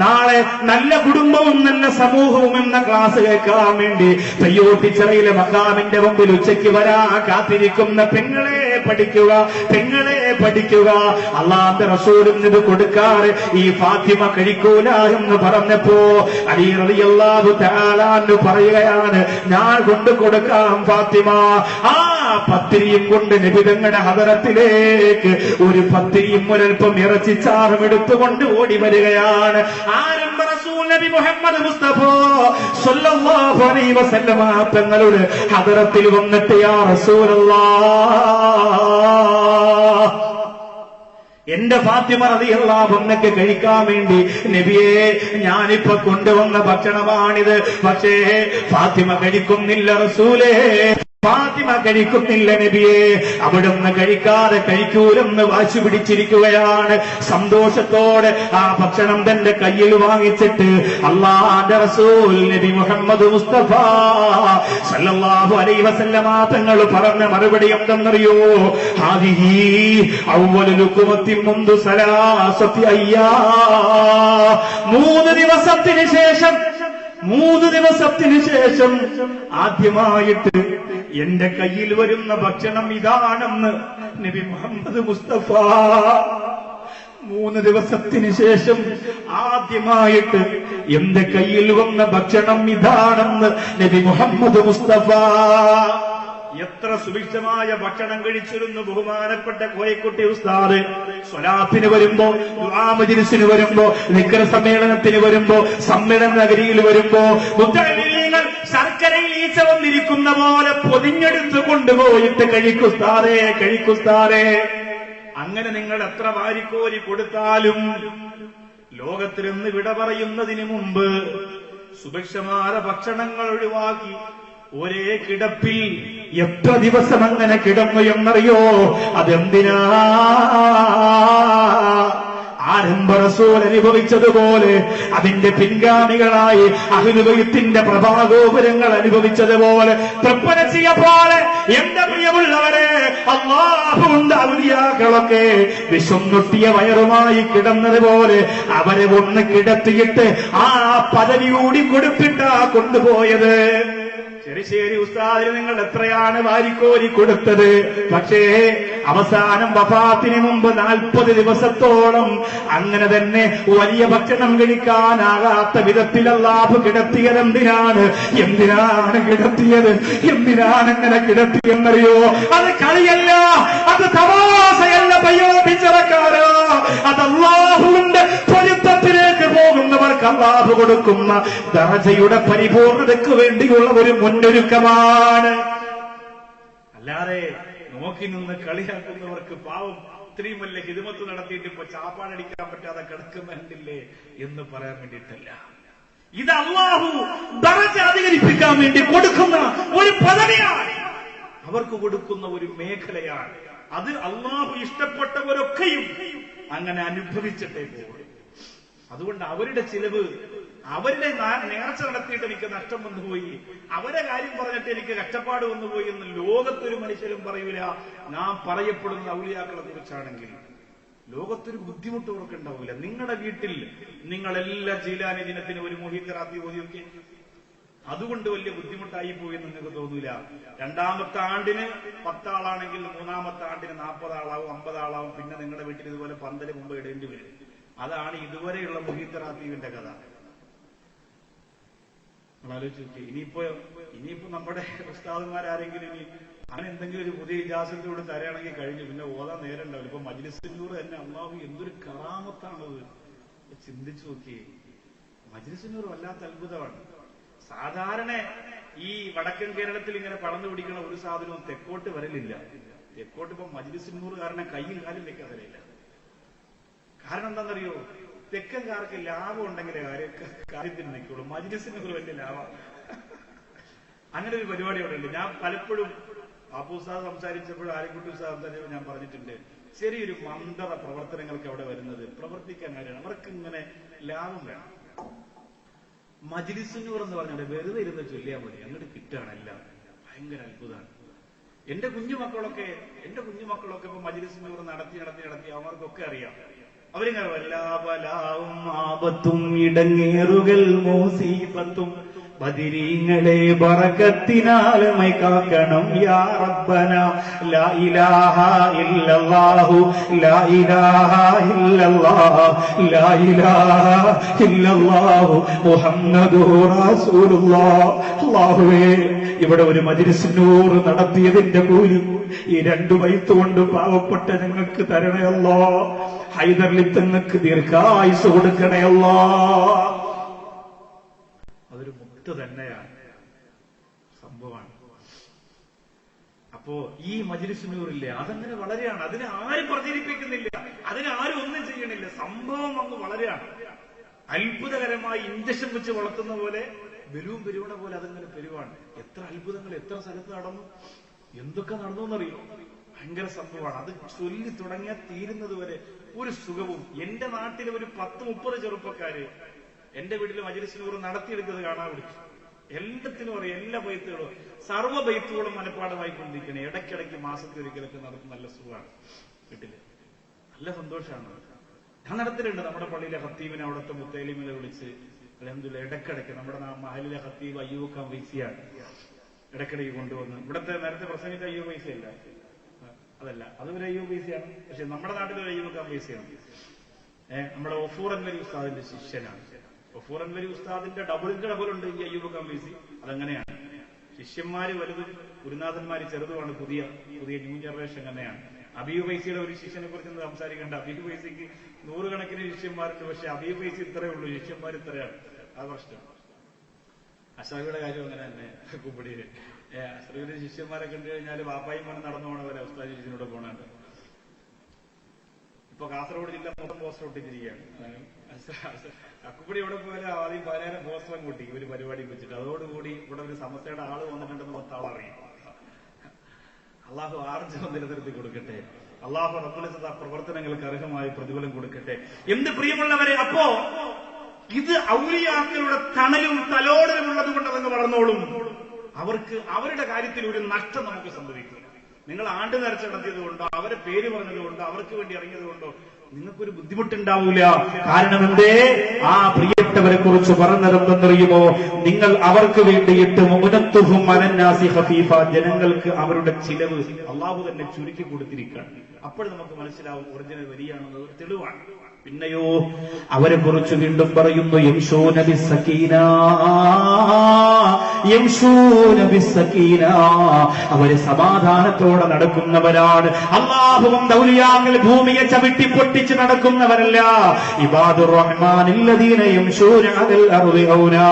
നാളെ നല്ല കുടുംബവും നല്ല സമൂഹവും എന്ന ക്ലാസ് കേൾക്കാൻ വേണ്ടി തയ്യോട്ടിച്ചിറയിലെ മഖാമിന്റെ മുമ്പിൽ ഉച്ചയ്ക്ക് വരാ കാത്തിരിക്കുന്ന പെങ്ങളെ പഠിക്കുക, പെങ്ങളെ പഠിക്കുക. അല്ലാഹുവിന്റെ റസൂലിന് ഇത് കൊടുക്കാറ് ഈ ഫാത്തിമ കഴിക്കൂല എന്ന് പറഞ്ഞപ്പോ അലി റളിയല്ലാഹു തആല അൻഹു പറയുകയാണ്, ഞാൻ കൊണ്ടു കൊടുക്കാം ഫാത്തിമ. ആ പത്തിരിയും കൊണ്ട് നബി തങ്ങളുടെ ഹദറത്തിലേക്ക് ഒരു പത്തിരിയും ഒരൽപ്പം ഇറച്ചിച്ചാറും എടുത്തുകൊണ്ട് ഓടി വരികയാണ്. ആരംഭ റസൂൽ നബി മുഹമ്മദ് മുസ്തഫ സ്വല്ലല്ലാഹു അലൈഹി വസല്ലമ തങ്ങളുടെ ഹദറത്തിൽ വന്നിട്ട് യാ റസൂലല്ലാഹ്, എന്റെ ഫാത്തിമ റളിയല്ലാഹു അൻഹയ്ക്ക് കഴിക്കാൻ വേണ്ടി നബിയെ ഞാനിപ്പോ കൊണ്ടുവന്ന ഭക്ഷണമാണിത്. പക്ഷേ ഫാത്തിമ കഴിക്കുന്നില്ല റസൂലേ, ഫാത്തിമ കഴിക്കുന്നില്ല നബിയെ. അവിടുന്ന് കഴിക്കാതെ കഴിക്കൂലെന്ന് വാശി പിടിച്ചിരിക്കുകയാണ്. സന്തോഷത്തോടെ ആ ഭക്ഷണം തന്റെ കയ്യിൽ വാങ്ങിച്ചിട്ട് അല്ലാഹുവിന്റെ റസൂൽ നബി മുഹമ്മദ് മുസ്തഫ സല്ലല്ലാഹു അലൈഹി വസല്ലമ തങ്ങൾ പറഞ്ഞ മറുപടി എന്തെന്നറിയോ? ഹാദിഹി അവ്വലു ലുഖ്മത്തി മുൻദു സലാസത്തി അയ്യാം. 3 ദിവസത്തിന് ശേഷം ആദ്യമായിട്ട് എന്റെ കയ്യിൽ വരുന്ന ഭക്ഷണം ഇതാണെന്ന് നബി മുഹമ്മദ് മുസ്തഫ. 3 ദിവസത്തിന് ശേഷം ആദ്യമായിട്ട് എന്റെ കയ്യിൽ വന്ന ഭക്ഷണം ഇതാണെന്ന് നബി മുഹമ്മദ് മുസ്തഫ. എത്ര സുഭിക്ഷമായ ഭക്ഷണം കഴിച്ചിരുന്നു ബഹുമാനപ്പെട്ട കോയക്കുട്ടി ഉസ്താദ്. സ്വലാത്തിന് വരുമ്പോ, ദുആ മജ്‌ലിസിന് വരുമ്പോ, ദിക്ർ സമ്മേളനത്തിന് വരുമ്പോ, സമ്മേളന നഗരിയിൽ വരുമ്പോ മുത്തഅല്ലിമീങ്ങൾ ശർക്കരയിൽ ഈച്ച വന്നിരിക്കുന്ന പോലെ പൊതിഞ്ഞെടുത്ത് കൊണ്ടുപോയിട്ട് കഴിക്കുസ്താദേ. അങ്ങനെ നിങ്ങൾ എത്ര വാരിക്കോരി കൊടുത്താലും ലോകത്തിൽ നിന്ന് വിട പറയുന്നതിന് മുമ്പ് സുഭിക്ഷമായ ഭക്ഷണങ്ങൾ ഒഴിവാക്കി ഒരേ കിടപ്പിൽ എത്ര ദിവസം അങ്ങനെ കിടന്നു എന്നറിയോ? അതെന്തിനാ? ആരംഭ റസൂൽ അനുഭവിച്ചതുപോലെ അതിന്റെ പിൻഗാമികളായി അഹ്ലു ബൈത്തിന്റെ പ്രഭാഗോപുരങ്ങൾ അനുഭവിച്ചതുപോലെ തൃപ്പനച്ചിയെ പോലെ എന്റെ പ്രിയമുള്ളവരെ, അല്ലാഹുവിന്റെ ഔലിയാക്കളൊക്കെ വിശന്നൊട്ടിയ വയറുമായി കിടന്നതുപോലെ അവരെ ഒന്ന് കിടത്തിയിട്ട് ആ പദവി കൂടി കൊടുത്തിട്ടാ കൊണ്ടുപോയത്. ശരി ഉസ്താദിന് നിങ്ങൾ എത്രയാണ് വാരിക്കോരി കൊടുത്തത്? പക്ഷേ അവസാനം വഫാത്തിന് മുമ്പ് 40 ദിവസത്തോളം അങ്ങനെ തന്നെ വലിയ ഭക്ഷണം കഴിക്കാനാകാത്ത വിധത്തിൽ അല്ലാഹു കിടത്തിയത് എന്തിനാണ് കിടത്തിയത്? എന്തിനാണ് അങ്ങനെ കിടത്തിയെന്നറിയോ? അത് കളിയല്ല, അത് തമാശയല്ല, പയ്യോപ്പിച്ചിറക്കാരോ. അത് അല്ലാഹുവിന്റെ പൊരുത്തത്തിലേക്ക് പോകുന്നവർക്ക് അല്ലാഹു കൊടുക്കുന്ന ദറജയുടെ പരിപൂർണതയ്ക്ക് വേണ്ടിയുള്ള ഒരു മുന്നൊരുക്കമാണ്. അല്ലാതെ നോക്കി നിന്ന് കളിയാക്കുന്നവർക്ക് പാവം ഇത്രയും വലിയ ഹിദ്മത്ത് നടത്തിയിട്ട് ഇപ്പൊ ചാപ്പാടടിക്കാൻ പറ്റാതെ കിടക്കുന്നുണ്ടില്ലേ എന്ന് പറയാൻ വേണ്ടിയിട്ടല്ല. ഇത് അല്ലാഹു ദറജ അധികരിപ്പിക്കാൻ വേണ്ടി കൊടുക്കുന്ന ഒരു പദവിയാണ്, അവർക്ക് കൊടുക്കുന്ന ഒരു മേഖലയാണ്. അത് അല്ലാഹു ഇഷ്ടപ്പെട്ടവരൊക്കെയും അങ്ങനെ അനുഭവിച്ചിട്ടേ പോകും. അതുകൊണ്ട് അവരുടെ ചിലവ്, അവരുടെ നേർച്ച നടത്തിയിട്ട് എനിക്ക് നഷ്ടം വന്നുപോയി, അവരെ കാര്യം പറഞ്ഞിട്ട് എനിക്ക് കഷ്ടപ്പാട് വന്നുപോയി എന്ന് ലോകത്തൊരു മനുഷ്യരും പറയൂല. നാം പറയപ്പെടുന്ന ഔലിയാക്കളെ കുറിച്ചാണെങ്കിൽ ലോകത്തൊരു ബുദ്ധിമുട്ട് അവർക്കുണ്ടാവില്ല. നിങ്ങളുടെ വീട്ടിൽ നിങ്ങളെല്ലാ ജീലാനി ദിനത്തിന് ഒരു മുഹീദ്ദറാത്തി ഓതിയൊക്കെ അതുകൊണ്ട് വലിയ ബുദ്ധിമുട്ടായി പോയി എന്ന് നിങ്ങൾക്ക് തോന്നൂല. 2ാമത്തെ ആണ്ടിന് 10 ആളാണെങ്കിൽ 3ാമത്തെ ആണ്ടിന് 40 ആളാവും, 50 ആളാവും. പിന്നെ നിങ്ങളുടെ വീട്ടിൽ ഇതുപോലെ 12 മുമ്പ് ഇടേണ്ടി വരും. അതാണ് ഇതുവരെയുള്ള മുഹീദ്ദറാത്തീവിന്റെ കഥ. ആലോചിച്ച് നോക്കി. ഇനിയിപ്പോ നമ്മുടെ ഉസ്താദുമാരാരെങ്കിലും ഇനി അങ്ങനെ എന്തെങ്കിലും ഒരു പുതിയ ഇജാസത്തോട് തരയാണെങ്കിൽ കഴിഞ്ഞു, പിന്നെ ഓതാൻ നേരം ഉണ്ടാവില്ല. ഇപ്പൊ മജ്‌ലിസുന്നൂർ തന്നെ അല്ലാഹു എന്തൊരു കറാമത്താണത് ചിന്തിച്ചു നോക്കി. മജ്‌ലിസുന്നൂർ വല്ലാത്ത അത്ഭുതമാണ്. സാധാരണ ഈ വടക്കൻ കേരളത്തിൽ ഇങ്ങനെ പടർന്നു പിടിക്കുന്ന ഒരു സാധനവും തെക്കോട്ട് വരലില്ല. തെക്കോട്ട് ഇപ്പൊ മജ്‌ലിസുന്നൂർ കാരണം കയ്യിൽ കാലും വെക്കാൻ വരില്ല. കാരണം എന്താണെന്നറിയോ? തെക്കൻകാർക്ക് ലാഭം ഉണ്ടെങ്കിലേ കാര്യത്തിന് നിൽക്കുള്ളൂ. മജ്‌ലിസിനൂർ വലിയ ലാഭം. അങ്ങനെ ഒരു പരിപാടി അവിടെ ഉണ്ട്. ഞാൻ പലപ്പോഴും അബൂ ഉസ്താദ് സംസാരിച്ചപ്പോഴും ആലിക്കുട്ടി ഉസ്താദ് സംസാരിച്ചപ്പോൾ ഞാൻ പറഞ്ഞിട്ടുണ്ട്, ചെറിയൊരു മന്ദത പ്രവർത്തനങ്ങൾക്ക് അവിടെ വരുന്നത് പ്രവർത്തിക്കാൻ കാര്യമാണ്. അവർക്ക് ഇങ്ങനെ ലാഭം വേണം. മജ്‌ലിസുന്നൂർ എന്ന് പറഞ്ഞാൽ വെറുതെ ഇരുന്ന് ചൊല്ലിയാൽ മതി, അങ്ങോട്ട് കിട്ടുകയാണ് എല്ലാം. ഭയങ്കര അത്ഭുതമാണ്. എന്റെ കുഞ്ഞുമക്കളൊക്കെ ഇപ്പൊ മജ്‌ലിസുന്നൂർ നടത്തി അവർക്കൊക്കെ അറിയാം. അവരിങ്ങനെ വല്ലാ ബലാവും ആപത്തും ഇടങ്ങേറുകൾ മോസീബത്തും ബദിരീങ്ങളെ ബറക്കത്തിനാലമൈ കാക്കണം യാ റബ്ബന ലാ ഇലാഹ ഇല്ലല്ലാഹു ലാ ഇലാഹ ഇല്ലല്ലാഹ് ലാ ഇലാഹ ഇല്ലല്ലാഹു മുഹമ്മദുർ റസൂലുള്ളാഹ്. അല്ലാഹുവേ, ഇവിടെ ഒരു മജ്‌ലിസ് നൂർ നടത്തിയതിന്റെ കൂലി ഈ 2 ബൈത്ത് കൊണ്ട് പാവപ്പെട്ട ഞങ്ങൾക്ക് തരണേ അല്ലാഹ്. ഹൈദർലി തങ്ങൾക്ക് ദീർഘായുസ് കൊടുക്കണേ അല്ലാഹ്. അതൊരു മുത്ത് തന്നെയാണ്, സംഭവമാണ്. അപ്പോ ഈ മജ്‌ലിസ് നൂറില്ലേ, അതങ്ങനെ വളരെയാണ്. അതിനെ ആരും പ്രചരിപ്പിക്കുന്നില്ല, അതിനെ ആരും ഒന്നും ചെയ്യണില്ല. സംഭവം അങ്ങ് വളരെയാണ്. അത്ഭുതകരമായി ഇഞ്ചക്ഷൻ വെച്ച് വളർത്തുന്ന പോലെ പെരുവണ പോലെ അതങ്ങനെ പെരുവാണ്. എത്ര അത്ഭുതങ്ങൾ എത്ര സ്ഥലത്ത് നടന്നു, എന്തൊക്കെ നടന്നു എന്നറിയോ? ഭയങ്കര സംഭവമാണ്. അത് ചൊല്ലി തുടങ്ങിയാൽ തീരുന്നത് വരെ ഒരു സുഖവും. എന്റെ നാട്ടിലെ ഒരു 10-30 ചെറുപ്പക്കാര് എന്റെ വീട്ടിൽ മജ്‌ലിസ് നൂർ നടത്തിയെടുക്കുന്നത് കാണാൻ വിളിച്ചു. എല്ലാത്തിനും പറയും, എല്ലാ ബൈത്തുകളും സർവ്വ ബൈത്തുകളും മനഃപ്പാടമായിക്കൊണ്ടിരിക്കണേ. ഇടയ്ക്കിടയ്ക്ക് മാസത്തിൽ ഒരിക്കലൊക്കെ നടത്തുന്ന നല്ല സുഖമാണ്. വീട്ടില് നല്ല സന്തോഷമാണ്. ഞാൻ നടത്തിയിട്ടുണ്ട്. നമ്മുടെ പള്ളിയിലെ ഖത്തീബിനെ അവിടുത്തെ മുത്തലിമിനെ വിളിച്ച് അൽഹംദുലില്ലാഹ് ഇടയ്ക്കിടയ്ക്ക് നമ്മുടെ മഹലിലെ ഖത്തീബ് അയ്യൂബ് ഖാൻ വൈസിയാണ് ഇടയ്ക്കിടയ്ക്ക് കൊണ്ടുവന്ന്. ഇവിടുത്തെ നേരത്തെ പ്രസംഗിച്ച അയ്യൂബ് വൈസിയല്ല, അതല്ല, അതൊരു അയ്യൂബ് വൈസിയാണ്. പക്ഷെ നമ്മുടെ നാട്ടിലൊരു അയ്യൂബ് ഖാൻ വൈസിയാണ്. നമ്മുടെ ഒഫൂർ അൻവരി ഉസ്താദിന്റെ ശിഷ്യനാണ്. ഒഫൂർ അൻവരി ഉസ്താദിന്റെ ഡബിളിന്റെ ഡബിളുണ്ട് ഈ അയ്യൂബ് ഖാൻ വൈസി. അതങ്ങനെയാണ്. ശിഷ്യന്മാര് വലുതും ഗുരുനാഥന്മാര് ചെറുതുമാണ്. പുതിയ ന്യൂ ജനറേഷൻ അങ്ങനെയാണ്. അബീബ് വൈസിയുടെ ഒരു ശിഷ്യനെ കുറിച്ച് സംസാരിക്കേണ്ട. അബീബ് വൈസിക്ക് 100 കണക്കിന് ശിഷ്യന്മാരുണ്ട്. പക്ഷെ അബീബ് വൈസി ഇത്രയേ ഉള്ളൂ, ശിഷ്യന്മാർ ഇത്രയാണ്. അത് പ്രശ്നം. അഷറഫിയുടെ കാര്യം അങ്ങനെ തന്നെ. കുമ്പടിയില് അഷറഫിയുടെ ശിഷ്യന്മാരെ കണ്ടു കഴിഞ്ഞാൽ വാപ്പായും മോനെ നടന്നു പോണവരെ ഉസ്താദ് ശിഷ്യനോട് പോണുണ്ട്. ഇപ്പൊ കാസർഗോഡ് ജില്ല മൊത്തം പോസ്റ്റർ ഒട്ടിച്ചിരിക്കുകയാണ്. അക്കുപടി എവിടെ പോയാലും ആദ്യം 10,000 പോസ്റ്ററും കൂട്ടി ഒരു പരിപാടി വെച്ചിട്ട്. അതോടുകൂടി ഇവിടെ ഒരു സമസ്തയുടെ ആള് വന്നിട്ടുണ്ടെന്ന് 10 ആളറിയും. അള്ളാഹു ആർജവം നിലനിർത്തി കൊടുക്കട്ടെ. അള്ളാഹു റബ്ബുൽ ഇസ്സത്ത് പ്രവർത്തനങ്ങൾക്ക് അർഹമായ പ്രതിഫലം കൊടുക്കട്ടെ. എന്ത് പ്രിയമുള്ളവരെ, അപ്പോ ഇത് ഔലിയാക്കളുടെ തണലും തലോടലും ഉള്ളത് കൊണ്ട് അതങ്ങ് വളർന്നോളും. അവർക്ക് അവരുടെ കാര്യത്തിൽ ഒരു നഷ്ടം നമുക്ക് സംഭവിക്കും. നിങ്ങൾ ആണ്ട് നേർച്ച നടത്തിയതുകൊണ്ടോ അവരെ പേര് പറഞ്ഞതുകൊണ്ടോ അവർക്ക് വേണ്ടി ഇറങ്ങിയതുകൊണ്ടോ നിങ്ങൾക്കൊരു ബുദ്ധിമുട്ടുണ്ടാവൂല. കാരണം എന്തേ? ആ പ്രിയപ്പെട്ടവരെ കുറിച്ച് പറഞ്ഞതെന്തെന്നറിയുമോ? നിങ്ങൾ അവർക്ക് വേണ്ടിയിട്ട് മുനത്തുഹും അലന്നാസി ഖഫീഫ, ജനങ്ങൾക്ക് അവരുടെ ചിലവ് അള്ളാഹു തന്നെ ചുരുക്കി കൊടുത്തിരിക്കുകയാണ്. അപ്പോൾ നമുക്ക് മനസ്സിലാവും ഒറിജിനൽ വരിയാണെന്നത് തെളിവാണ്. പിന്നെയോ അവരെ കുറിച്ച് വീണ്ടും പറയുന്നു, യംശൂന ബിസ്സകീന, യംശൂന ബിസ്സകീന, അവര് സമാധാനത്തോടെ നടക്കുന്നവരാണ്. അല്ലാഹുവും ഔലിയാക്കൾ ഭൂമിയെ ചവിട്ടി പൊട്ടിച്ച് നടക്കുന്നവരല്ല. ഇബാദുർ റഹ്മാനില്ലദീന യംശൂന അലൽ അർളി ഹൗനാ,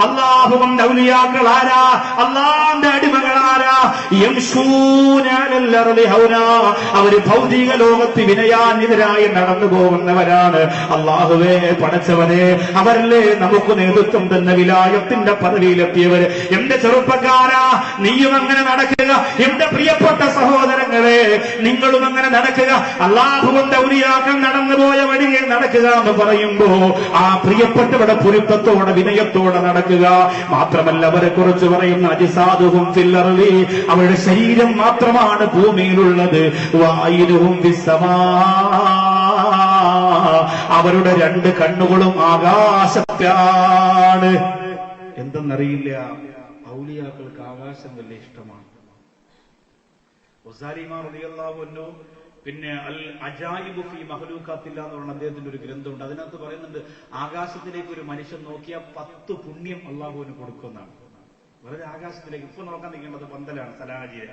അല്ലാഹുവും ഔലിയാക്കൾ ആരാ? അല്ലാഹുവിന്റെ അടിമകൾ ആരാ? യംശൂന അലൽ അർളി ഹൗനാ, അവര് ഭൗതിക ലോകത്ത് വിനയാന്വിതരായി നടന്നു പോകുന്നവരാണ്. അല്ലാഹുവേ, പടച്ചവനെ, അവരല്ലേ നമുക്ക് നേതൃത്വം തന്ന വിലായത്തിന്റെ പദവിയിലെത്തിയവര്. എന്റെ ചെറുപ്പക്കാരാ, നീയും അങ്ങനെ നടക്കുക. എന്റെ പ്രിയപ്പെട്ട സഹോദരങ്ങളെ, നിങ്ങളും അങ്ങനെ നടക്കുക. അല്ലാഹുവിന്റെ ഔലിയാക്കൾ നടന്നുപോയ വഴിയിൽ നടക്കുക എന്ന് പറയുമ്പോ ആ പ്രിയപ്പെട്ടവരുടെ പൊരുത്തത്തോടെ വിനയത്തോടെ നടക്കുക. മാത്രമല്ല അവരെ കുറിച്ച് പറയുന്ന അജിസാദുഹും ഫിൽ അർളി, അവരുടെ ശരീരം മാത്രമാണ് ഭൂമിയിലുള്ളത്. വഅയ്നുഹും ഫിസ്സമാ, അവരുടെ 2 കണ്ണുകളും ആകാശത്താണ്. എന്തെന്നറിയില്ല, ഔലിയാക്കൾക്ക് ആകാശം വലിയ ഇഷ്ടമാണ്. ഗസാലിമാ റളിയല്ലാഹു അൻഹു പിന്നെ അൽ അജായിബു ഫീ മഖ്ലൂഖാത്തില്ല എന്ന് പറഞ്ഞ അദ്ദേഹത്തിന്റെ ഒരു ഗ്രന്ഥമുണ്ട്. അതിനകത്ത് പറയുന്നുണ്ട്, ആകാശത്തിലേക്ക് ഒരു മനുഷ്യൻ നോക്കിയാൽ 10 പുണ്യം അള്ളാഹുവിന് കൊടുക്കുന്നതാണ്. വെറുതെ ആകാശത്തിലേക്ക് ഇപ്പൊ നോക്കാൻ നിൽക്കേണ്ടത് പന്തലാണ്, സലാജിയ.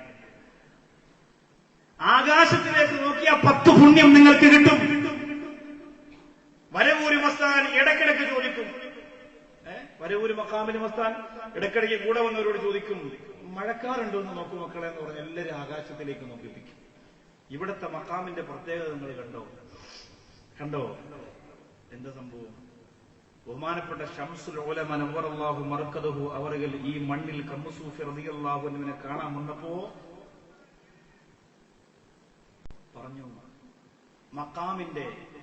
ആകാശത്തിലേക്ക് നോക്കിയാൽ 10 പുണ്യം നിങ്ങൾക്ക് കിട്ടും. വരവൂര് മസ്താൻ ഇടയ്ക്കിടയ്ക്ക് ചോദിക്കും, വരവൂര് മഖാമിൽ മസ്താൻ ഇടയ്ക്കിടയ്ക്ക് കൂടെ വന്നവരോട് ചോദിക്കും, മഴക്കാറുണ്ടോ എന്ന് നോക്കൂ മക്കളെ എന്ന് പറഞ്ഞ് എല്ലാവരും ആകാശത്തിലേക്ക് നോക്കിപ്പിക്കും. ഇവിടുത്തെ മഖാമിന്റെ പ്രത്യേകത നിങ്ങൾ കണ്ടോ? എന്താ സംഭവം? ബഹുമാനപ്പെട്ട ശംസുൽ ഉലമ നവ്വറല്ലാഹു മർക്കദഹു അവറുകൾ ഈ മണ്ണിൽ ഖമ്മസൂഫി റളിയല്ലാഹു അൻഹുവിനെ കാണാൻ വന്നപ്പോ പറഞ്ഞു,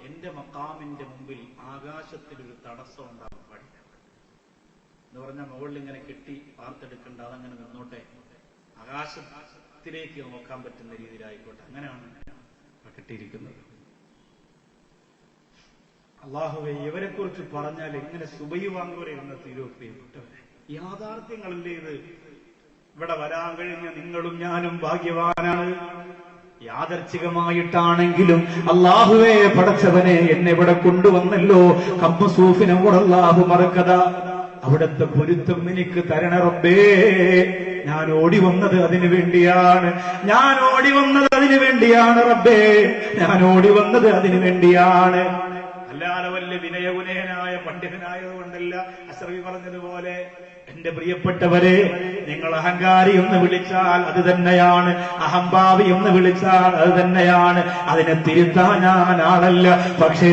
എന്റെ മഖാമിന്റെ മുമ്പിൽ ആകാശത്തിലൊരു തടസ്സം ഉണ്ടാകാൻ പാടില്ല എന്ന് പറഞ്ഞാൽ മുകളിൽ ഇങ്ങനെ കെട്ടി വാർത്തെടുക്കേണ്ട, അതങ്ങനെ നിന്നോട്ടെ, ആകാശത്തിലേക്ക് നോക്കാൻ പറ്റുന്ന രീതിയിലായിക്കോട്ടെ. അങ്ങനെയാണ് കെട്ടിയിരിക്കുന്നത്. അള്ളാഹുവേ, ഇവരെ കുറിച്ച് പറഞ്ഞാൽ എങ്ങനെ സുബൈ വാങ്ങുവരെ എന്ന തീരുവ പ്രിയപ്പെട്ടവരെ. യാഥാർത്ഥ്യങ്ങളല്ലേ ഇത്? ഇവിടെ വരാൻ കഴിഞ്ഞ നിങ്ങളും ഞാനും ഭാഗ്യവാനാണ്. യാദർച്ഛികമായിട്ടാണെങ്കിലും അള്ളാഹുവേ പടച്ചവനെ എന്നെ ഇവിടെ കൊണ്ടുവന്നല്ലോ, കമ്മസൂഫിനോട് അള്ളാഹു മറക്കത, അവിടുത്തെ പൊരുത്തം എനിക്ക് തരണ റബ്ബേ. ഞാൻ ഓടി വന്നത് അതിനു വേണ്ടിയാണ്, ഞാൻ ഓടി വന്നത് അതിനു വേണ്ടിയാണ് റബ്ബേ, ഞാൻ ഓടി വന്നത് അതിനു വേണ്ടിയാണ്. അല്ലാതെ വലിയ വിനയഗുണയനായ പണ്ഡിതനായതുകൊണ്ടല്ല. അശ്രവി പറഞ്ഞതുപോലെ എന്റെ പ്രിയപ്പെട്ടവരെ, നിങ്ങൾ അഹങ്കാരി എന്ന് വിളിച്ചാൽ അത് തന്നെയാണ്, അഹംഭാവി എന്ന് വിളിച്ചാൽ അത് തന്നെയാണ്. അതിനെ തിരുത്താൻ ഞാൻ ആളല്ല. പക്ഷേ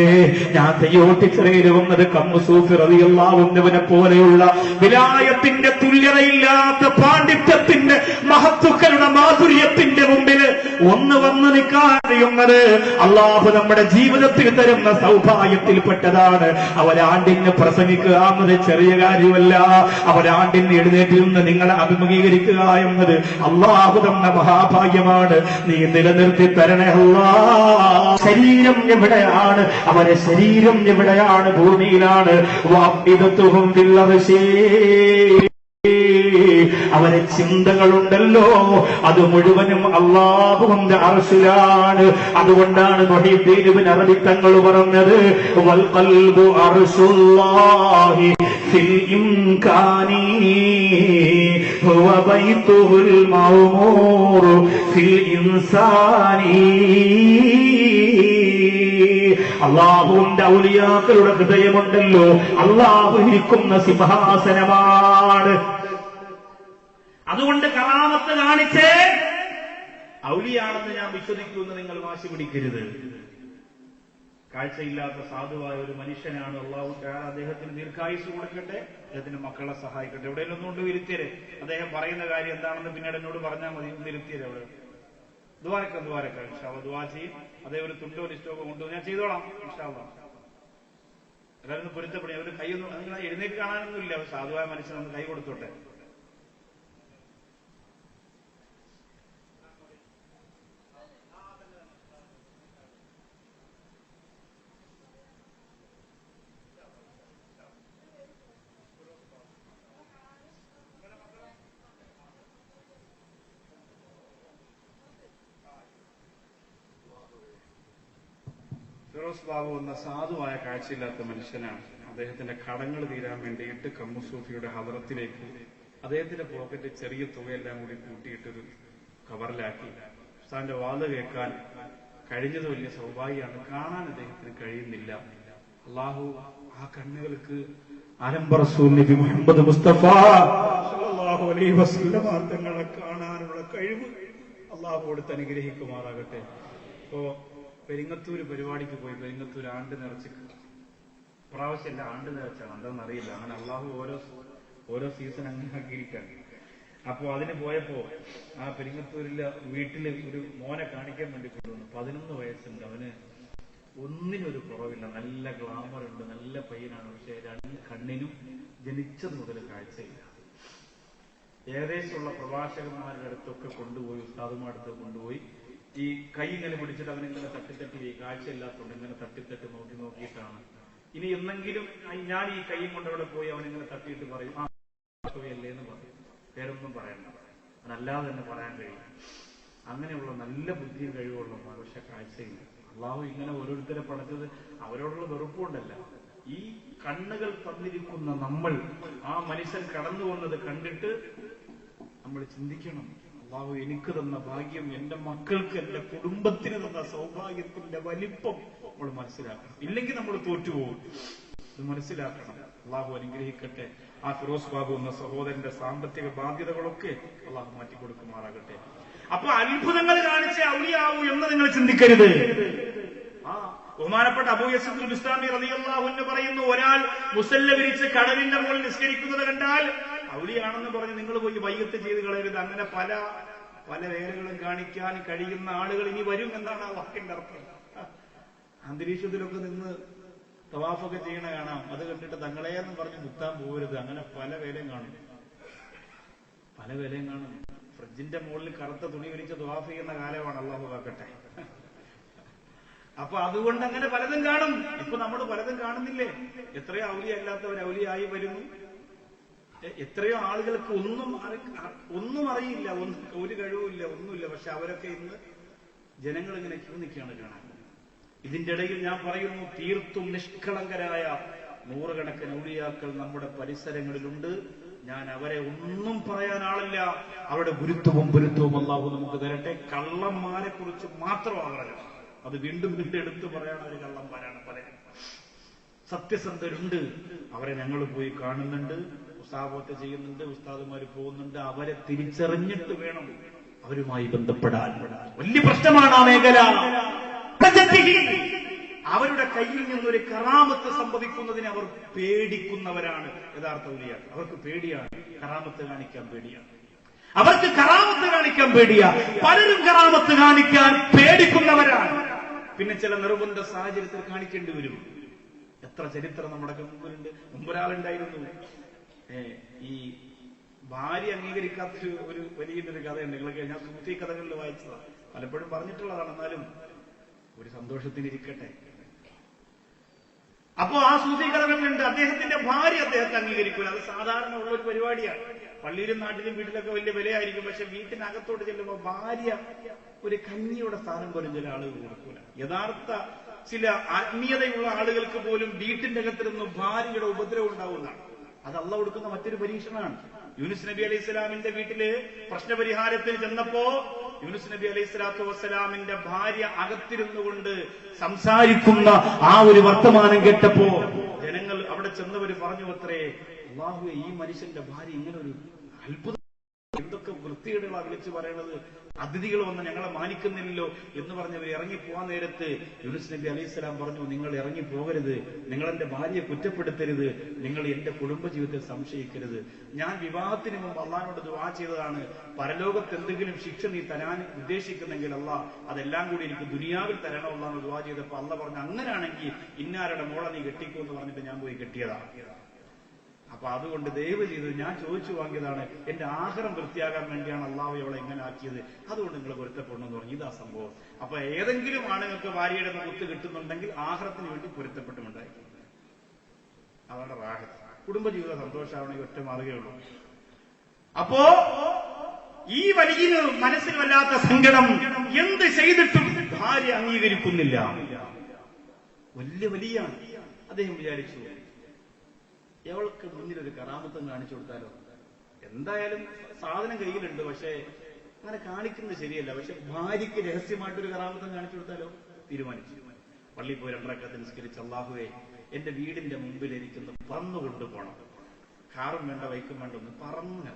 ഞാൻ തെയ്യോട്ടിച്ചിറയിൽ വന്നത് കമ്മസൂഫി റളിയല്ലാഹു അൻഹുവിനെ പോലെയുള്ള വിലായത്തിന്റെ തുല്യതയില്ലാത്ത പാണ്ഡിത്യത്തിന്റെ മഹത്വക്കളുടെ മാധുര്യത്തിന്റെ മുമ്പിൽ ഒന്ന് വന്ന് നിൽക്കാൻ കഴിയുന്നത് അള്ളാഹു നമ്മുടെ ജീവിതത്തിൽ തരുന്ന സൗഭാഗ്യത്തിൽപ്പെട്ടതാണ്. അവരാണ്ടിന് പ്രസംഗിക്കുക എന്നത് ചെറിയ കാര്യമല്ല. അവരാണ്ടിന് എഴുന്നേറ്റിൽ നിന്ന് നിങ്ങളെ അഭിമുഖീകരിക്കുക എന്നത് അള്ളാഹു തന്ന മഹാഭാഗ്യമാണ്. നീ നിലനിർത്തി തരണേ അല്ലാഹ്. ശരീരം എവിടെയാണ്? അവരെ ശരീരം എവിടെയാണ്? ഭൂമിയിലാണ്. വഅഫ്ഇദതുഹും ഫിൽ അർശി, അവരെ ചിന്തകളുണ്ടല്ലോ അത് മുഴുവനും അല്ലാഹുവിന്റെ അർശിലാണ്. അതുകൊണ്ടാണ് മുഹീദ്ദീൻ ഇബ്നു അറബി തങ്ങൾ പറഞ്ഞത്, വൽ ഖൽബു അർശുല്ലാഹി ഫിൽ ഇംകാനി ഹുവ ബൈതുൽ മഅ്മൂർ ഫിൽ ഇൻസാനി. അള്ളാഹുവിന്റെ ഔലിയാക്കളുടെ ഹൃദയമുണ്ടല്ലോ അള്ളാഹു ഇരിക്കുന്ന സിംഹാസനമാണ്. അതുകൊണ്ട് കറാമത്ത് കാണിച്ച് ഔലിയാണെന്ന് ഞാൻ വിശ്വസിക്കുമെന്ന് നിങ്ങൾ വാശി പിടിക്കരുത്. കാഴ്ചയില്ലാത്ത സാധുവായ ഒരു മനുഷ്യനാണ്. അള്ളാഹു അദ്ദേഹത്തിന് ദീർഘായുസ് കൊടുക്കട്ടെ, അദ്ദേഹത്തിന്റെ മക്കളെ സഹായിക്കട്ടെ. എവിടെയെങ്കിലും ഒന്നുകൊണ്ട് ഇരുത്തിയരെ, അദ്ദേഹം പറയുന്ന കാര്യം എന്താണെന്ന് പിന്നീട് എന്നോട് പറഞ്ഞാൽ മതി. ഒന്ന് ഇരുത്തിയരെ അവിടെ ദ്വാരക്ക ഇൻഷാല്ലാഹ് ദുആ ചെയ്യും. അതേ ഒരു തുണ്ടോ ലിസ്റ്റോ കൊണ്ടു ഞാൻ ചെയ്തോളാം ഇൻഷാല്ലാഹ്. എല്ലാവരും പൊരുത്തപ്പെടും. അവര് കൈയൊന്നും അങ്ങനെ എഴുന്നേറ്റ് കാണാനൊന്നുമില്ല. സാധുവായ മനുഷ്യനൊന്ന് കൈ കൊടുത്തോട്ടെ. ഫിറോസ് ബാബു എന്ന സാധുവായ കാഴ്ചയില്ലാത്ത മനുഷ്യനാണ്. അദ്ദേഹത്തിന്റെ കടങ്ങൾ തീരാൻ വേണ്ടിയിട്ട് കമ്മസൂഫിയുടെ ഹദറത്തിലേക്ക് അദ്ദേഹത്തിന്റെ പോക്കറ്റ് ചെറിയ തുകയെല്ലാം കൂടി കൂട്ടിയിട്ടൊരു കവറിലാക്കി ഉസ്താദിന്റെ വാത് കേൾക്കാൻ കഴിഞ്ഞത് വലിയ സൗഭാഗ്യമാണ്. കാണാൻ അദ്ദേഹത്തിന് കഴിയുന്നില്ല. അള്ളാഹു ആ കണ്ണുകൾക്ക് ആരംഭ റസൂൽ നബി മുഹമ്മദ് മുസ്തഫ സല്ലല്ലാഹു അലൈഹി വസല്ലം തങ്ങളെ കാണാനുള്ള കഴിവ് അള്ളാഹു കൊടുത്ത് അനുഗ്രഹിക്കുമാറാകട്ടെ. ഇപ്പോ പെരിങ്ങത്തൂര് പരിപാടിക്ക് പോയി. പെരിങ്ങത്തൂർ ആണ്ട് നിറച്ച്, പ്രാവശ്യമല്ല ആണ്ട് നിറച്ചാണ്, എന്താണെന്നറിയില്ല. അങ്ങനെ അള്ളാഹു ഓരോ സീസൺ അങ്ങനെ ആക്കിയിരിക്കാണ്. അപ്പോ അതിന് പോയപ്പോ ആ പെരിങ്ങത്തൂരിലെ വീട്ടില് ഒരു മോനെ കാണിക്കാൻ വേണ്ടി കൊണ്ടുവന്നു. 11 വയസ്സുണ്ട്. അവന് ഒന്നിനൊരു കുറവില്ല, നല്ല ഗ്ലാമർ ഉണ്ട്, നല്ല പയ്യനാണ്. പക്ഷെ 2 കണ്ണിനും ജനിച്ചത് മുതൽ കാഴ്ചയില്ല. ഏകദേശമുള്ള പ്രഭാഷകന്മാരുടെ അടുത്തൊക്കെ കൊണ്ടുപോയി, ഉസ്താദുമാരുടെ അടുത്ത് കൊണ്ടുപോയി ഈ കൈ ഇങ്ങനെ പിടിച്ചിട്ട് അവനിങ്ങനെ തട്ടിത്തട്ടി, കാഴ്ചയില്ലാത്തതുകൊണ്ട് ഇങ്ങനെ തട്ടിത്തട്ടി നോക്കിയിട്ടാണ്. ഇനി എന്നെങ്കിലും ഞാൻ ഈ കൈ കൊണ്ട് അവിടെ പോയി അവനിങ്ങനെ തട്ടിയിട്ട് പറയും ആ അല്ലേ എന്ന് പറയും. പേരൊന്നും പറയണ്ട, അതല്ലാതെ തന്നെ പറയാൻ കഴിയും. അങ്ങനെയുള്ള നല്ല ബുദ്ധിയും കഴിവുള്ളതാണ്. പക്ഷെ കാഴ്ചയില്ല. അള്ളാഹു ഇങ്ങനെ ഓരോരുത്തരെ പടച്ചത് അവരോടുള്ള വെറുപ്പുകൊണ്ടല്ല. ഈ കണ്ണുകൾ തന്നിരിക്കുന്ന നമ്മൾ ആ മനുഷ്യൻ കടന്നു വന്നത് കണ്ടിട്ട് നമ്മൾ ചിന്തിക്കണം, അള്ളാഹു എനിക്ക് തന്ന ഭാഗ്യം, എന്റെ മക്കൾക്ക്, എന്റെ കുടുംബത്തിന് തന്ന സൗഭാഗ്യത്തിന്റെ വലിപ്പം നമ്മൾ മനസ്സിലാക്കണം. ഇല്ലെങ്കിൽ നമ്മൾ തോറ്റുപോകും. ഇത് മനസ്സിലാക്കണം. അള്ളാഹു അനുഗ്രഹിക്കട്ടെ. ആ ഫിറോസ് ബാബു എന്ന സഹോദരന്റെ സാമ്പത്തിക ബാധ്യതകളൊക്കെ അള്ളാഹു മാറ്റിക്കൊടുക്കുമാറാകട്ടെ. അപ്പൊ അത്ഭുതങ്ങൾ കാണിച്ച് ഔലിയാവൂ എന്ന് നിങ്ങൾ ചിന്തിക്കരുത്. ബഹുമാനപ്പെട്ട അബൂ യസീദ് ബിസ്താമി റളിയല്ലാഹു അൻഹു പറയുന്നു, ഒരാൾ മുസല്ല വിരിച്ച് കടലിന്റെ മുകളിൽ നിസ്കരിക്കുന്നത് കണ്ടാൽ ഔലിയാണെന്ന് പറഞ്ഞ് നിങ്ങൾ പോയി വൈകത്ത് ചെയ്ത് കളയരുത്. അങ്ങനെ പല പല വേലകളും കാണിക്കാൻ കഴിയുന്ന ആളുകൾ ഇനി വരും എന്നാണ് ആ വാക്കിന്റെ അർത്ഥം. അന്തരീക്ഷത്തിലൊക്കെ നിന്ന് തവാഫൊക്കെ ചെയ്യണ കാണാം. അത് കണ്ടിട്ട് തങ്ങളെയെന്ന് പറഞ്ഞ് മുത്താൻ പോകരുത്. അങ്ങനെ പല വേലയും കാണും, പല വേലയും കാണും. ഫ്രിഡ്ജിന്റെ മുകളിൽ കറുത്ത തുണി വിരിച്ച് തവാഫ് ചെയ്യുന്ന കാലമാണ്, അല്ലാഹു കാക്കട്ടെ. അപ്പൊ അതുകൊണ്ട് അങ്ങനെ പലതും കാണും. ഇപ്പൊ നമ്മൾ പലതും കാണുന്നില്ലേ? എത്രയോ ഔലിയ അല്ലാത്തവർ ഔലിയായി വരുന്നു, എത്രയോ ആളുകൾക്ക് ഒന്നും അറിയില്ല, ഒരു കഴിവുമില്ല, ഒന്നുമില്ല. പക്ഷെ അവരൊക്കെ ഇന്ന് ജനങ്ങൾ ഇങ്ങനെ ക്യൂ നിൽക്കുകയാണ് കാണാൻ. ഇതിന്റെ ഇടയിൽ ഞാൻ പറയുന്നു, തീർത്തും നിഷ്കളങ്കരായ നൂറുകണക്കിന് ഔലിയാക്കൾ നമ്മുടെ പരിസരങ്ങളിലുണ്ട്. ഞാൻ അവരെ ഒന്നും പറയാൻ ആളില്ല. അവരുടെ ഗുരുത്വവും അല്ലാഹു നമുക്ക് തരട്ടെ. കള്ളന്മാരെ കുറിച്ച് മാത്രമാണ് പറഞ്ഞത്. അത് വീണ്ടും എടുത്തു പറയാൻ ഒരു കള്ളന്മാരാണ് പലരും. സത്യസന്ധരുണ്ട്, അവരെ ഞങ്ങൾ പോയി കാണുന്നുണ്ട്, ഉസ്താദത്തെ ചെയ്യുന്നുണ്ട്, ഉസ്താദുമാര് പോകുന്നുണ്ട്. അവരെ തിരിച്ചറിഞ്ഞിട്ട് വേണം അവരുമായി ബന്ധപ്പെടാൻ. വലിയ പ്രശ്നമാണ് ആ മേഖല. അവരുടെ കയ്യിൽ നിന്നൊരു കറാമത്ത് സംഭവിക്കുന്നതിന് അവർ പേടിക്കുന്നവരാണ് യഥാർത്ഥ ഔലിയാക്കൾ. അവർക്ക് പേടിയാണ്, കറാമത്ത് കാണിക്കാൻ പേടിയാണ്. അവർക്ക് കറാമത്ത് കാണിക്കാൻ പേടിയാ. പലരും കറാമത്ത് കാണിക്കാൻ പേടിക്കുന്നവരാണ്. പിന്നെ ചില നിർബന്ധ സാഹചര്യത്തിൽ കാണിക്കേണ്ടി വരും. എത്ര ചരിത്രം നമ്മുടെ മുമ്പിലുണ്ട്. മുമ്പൊരാളുണ്ടായിരുന്നു, ഈ ഭാര്യ അംഗീകരിക്കാത്ത ഒരു വലിയൊരു കഥയുണ്ട്. നിങ്ങൾക്ക് ഞാൻ സൂഫി കഥകളിൽ വായിച്ചതാണ്, പലപ്പോഴും പറഞ്ഞിട്ടുള്ളതാണ്. എന്നാലും ഒരു സന്തോഷത്തിനിരിക്കട്ടെ. അപ്പോ ആ സൂഫി കഥകളിലുണ്ട്, അദ്ദേഹത്തിന്റെ ഭാര്യ അദ്ദേഹത്തെ അംഗീകരിക്കൂല. അത് സാധാരണ ഉള്ള ഒരു പരിപാടിയാണ്. പള്ളിയിലും നാട്ടിലും വീട്ടിലൊക്കെ വലിയ വിലയായിരിക്കും. പക്ഷെ വീട്ടിനകത്തോട്ട് ചെല്ലുമ്പോൾ ഭാര്യ ഒരു കഞ്ഞിയുടെ സ്ഥാനം പോലും ചില ആളുകൾ കൊടുക്കൂല. യഥാർത്ഥ ചില ആത്മീയതയുള്ള ആളുകൾക്ക് പോലും വീട്ടിന്റെ അകത്തിരുന്ന് ഭാര്യയുടെ ഉപദ്രവം ഉണ്ടാവുന്നതാണ്. അത് അള്ളാഹ് കൊടുക്കുന്ന മറ്റൊരു പരീക്ഷണമാണ്. യൂനുസ് നബി അലൈഹി സ്വലാമിന്റെ വീട്ടില് പ്രശ്നപരിഹാരത്തിന് ചെന്നപ്പോ യൂനുസ് നബി അലൈഹി സ്വലാത്തു വസ്സലാമിന്റെ ഭാര്യ അകത്തിരുന്നുകൊണ്ട് സംസാരിക്കുന്ന ആ ഒരു വർത്തമാനം കേട്ടപ്പോ ജനങ്ങൾ അവിടെ ചെന്നവര് പറഞ്ഞു അത്രേ, അല്ലാഹുവേ, ഈ മനുഷ്യന്റെ ഭാര്യ ഇങ്ങനെ ഒരു അത്ഭുതം, എന്തൊക്കെ വൃത്തികേടുകളാ വിളിച്ചു പറയണത്, അതിഥികൾ വന്ന് ഞങ്ങളെ മാനിക്കുന്നില്ലല്ലോ എന്ന് പറഞ്ഞവർ ഇറങ്ങിപ്പോവാൻ നേരത്ത് യൂനുസ് നബി അലൈഹി സ്വലാം പറഞ്ഞു, നിങ്ങൾ ഇറങ്ങിപ്പോകരുത്, നിങ്ങൾ എന്റെ ഭാര്യയെ കുറ്റപ്പെടുത്തരുത്, നിങ്ങൾ എന്റെ കുടുംബജീവിതത്തെ സംശയിക്കരുത്. ഞാൻ വിവാഹത്തിന് മുമ്പ് അള്ളാഹിനോട് ദുആ ചെയ്തതാണ്, പരലോകത്ത് എന്തെങ്കിലും ശിക്ഷ നീ തരാൻ ഉദ്ദേശിക്കുന്നെങ്കിൽ അള്ളാഹ് അതെല്ലാം കൂടി എനിക്ക് ദുനിയാവിൽ തരണമല്ലാന്ന് ദുആ ചെയ്തപ്പോ അള്ളാഹ് പറഞ്ഞു, അങ്ങനെയാണെങ്കിൽ ഇന്നാരുടെ മോളെ നീ കെട്ടിക്കൂ എന്ന് പറഞ്ഞിട്ട് ഞാൻ പോയി കെട്ടിയതാണ്. അപ്പൊ അതുകൊണ്ട് ദയവ് ചെയ്ത് ഞാൻ ചോദിച്ചു വാങ്ങിയതാണ്, എന്റെ ആഹാരം വൃത്തിയാകാൻ വേണ്ടിയാണ് അള്ളാഹു അവളെ എങ്ങനെ ആക്കിയത്, അതുകൊണ്ട് നിങ്ങൾ പൊരുത്തപ്പെടണമെന്ന് പറഞ്ഞു. ഇതാ സംഭവം. അപ്പൊ ഏതെങ്കിലും ആണുങ്ങൾക്ക് ഭാര്യയുടെ മുഖത്ത് കിട്ടുന്നുണ്ടെങ്കിൽ ആഹാരത്തിന് വേണ്ടി പൊരുത്തപ്പെട്ടുമുണ്ടായി. അവരുടെ റാഹത്ത്, കുടുംബജീവിത സന്തോഷമാവണമെങ്കിൽ ഒറ്റ മാറുകയുള്ളൂ. അപ്പോ ഈ വലിയ മനസ്സിൽ വല്ലാത്ത സങ്കടം, എന്ത് ചെയ്തിട്ടും ഭാര്യ അംഗീകരിക്കുന്നില്ല. വലിയാണ്. അദ്ദേഹം വിചാരിച്ചു, എവൾക്ക് മുന്നിൽ ഒരു കറാമത്തം കാണിച്ചു കൊടുത്താലോ. എന്തായാലും സാധനം കയ്യിലുണ്ട്, പക്ഷെ അങ്ങനെ കാണിക്കുന്നത് ശരിയല്ല. പക്ഷെ ഭാര്യയ്ക്ക് രഹസ്യമായിട്ടൊരു കറാമത്തം കാണിച്ചു കൊടുത്താലോ തീരുമാനിച്ചു. പള്ളിയിൽ പോയി 2 റക്അത്ത് നിസ്കരിച്ച്, അല്ലാഹുവേ, എന്റെ വീടിന്റെ മുമ്പിൽ എനിക്കൊന്ന് പറന്നു കൊണ്ടുപോകണം, കാറും വേണ്ട ബൈക്കും വേണ്ട, ഒന്ന് പറന്ന്.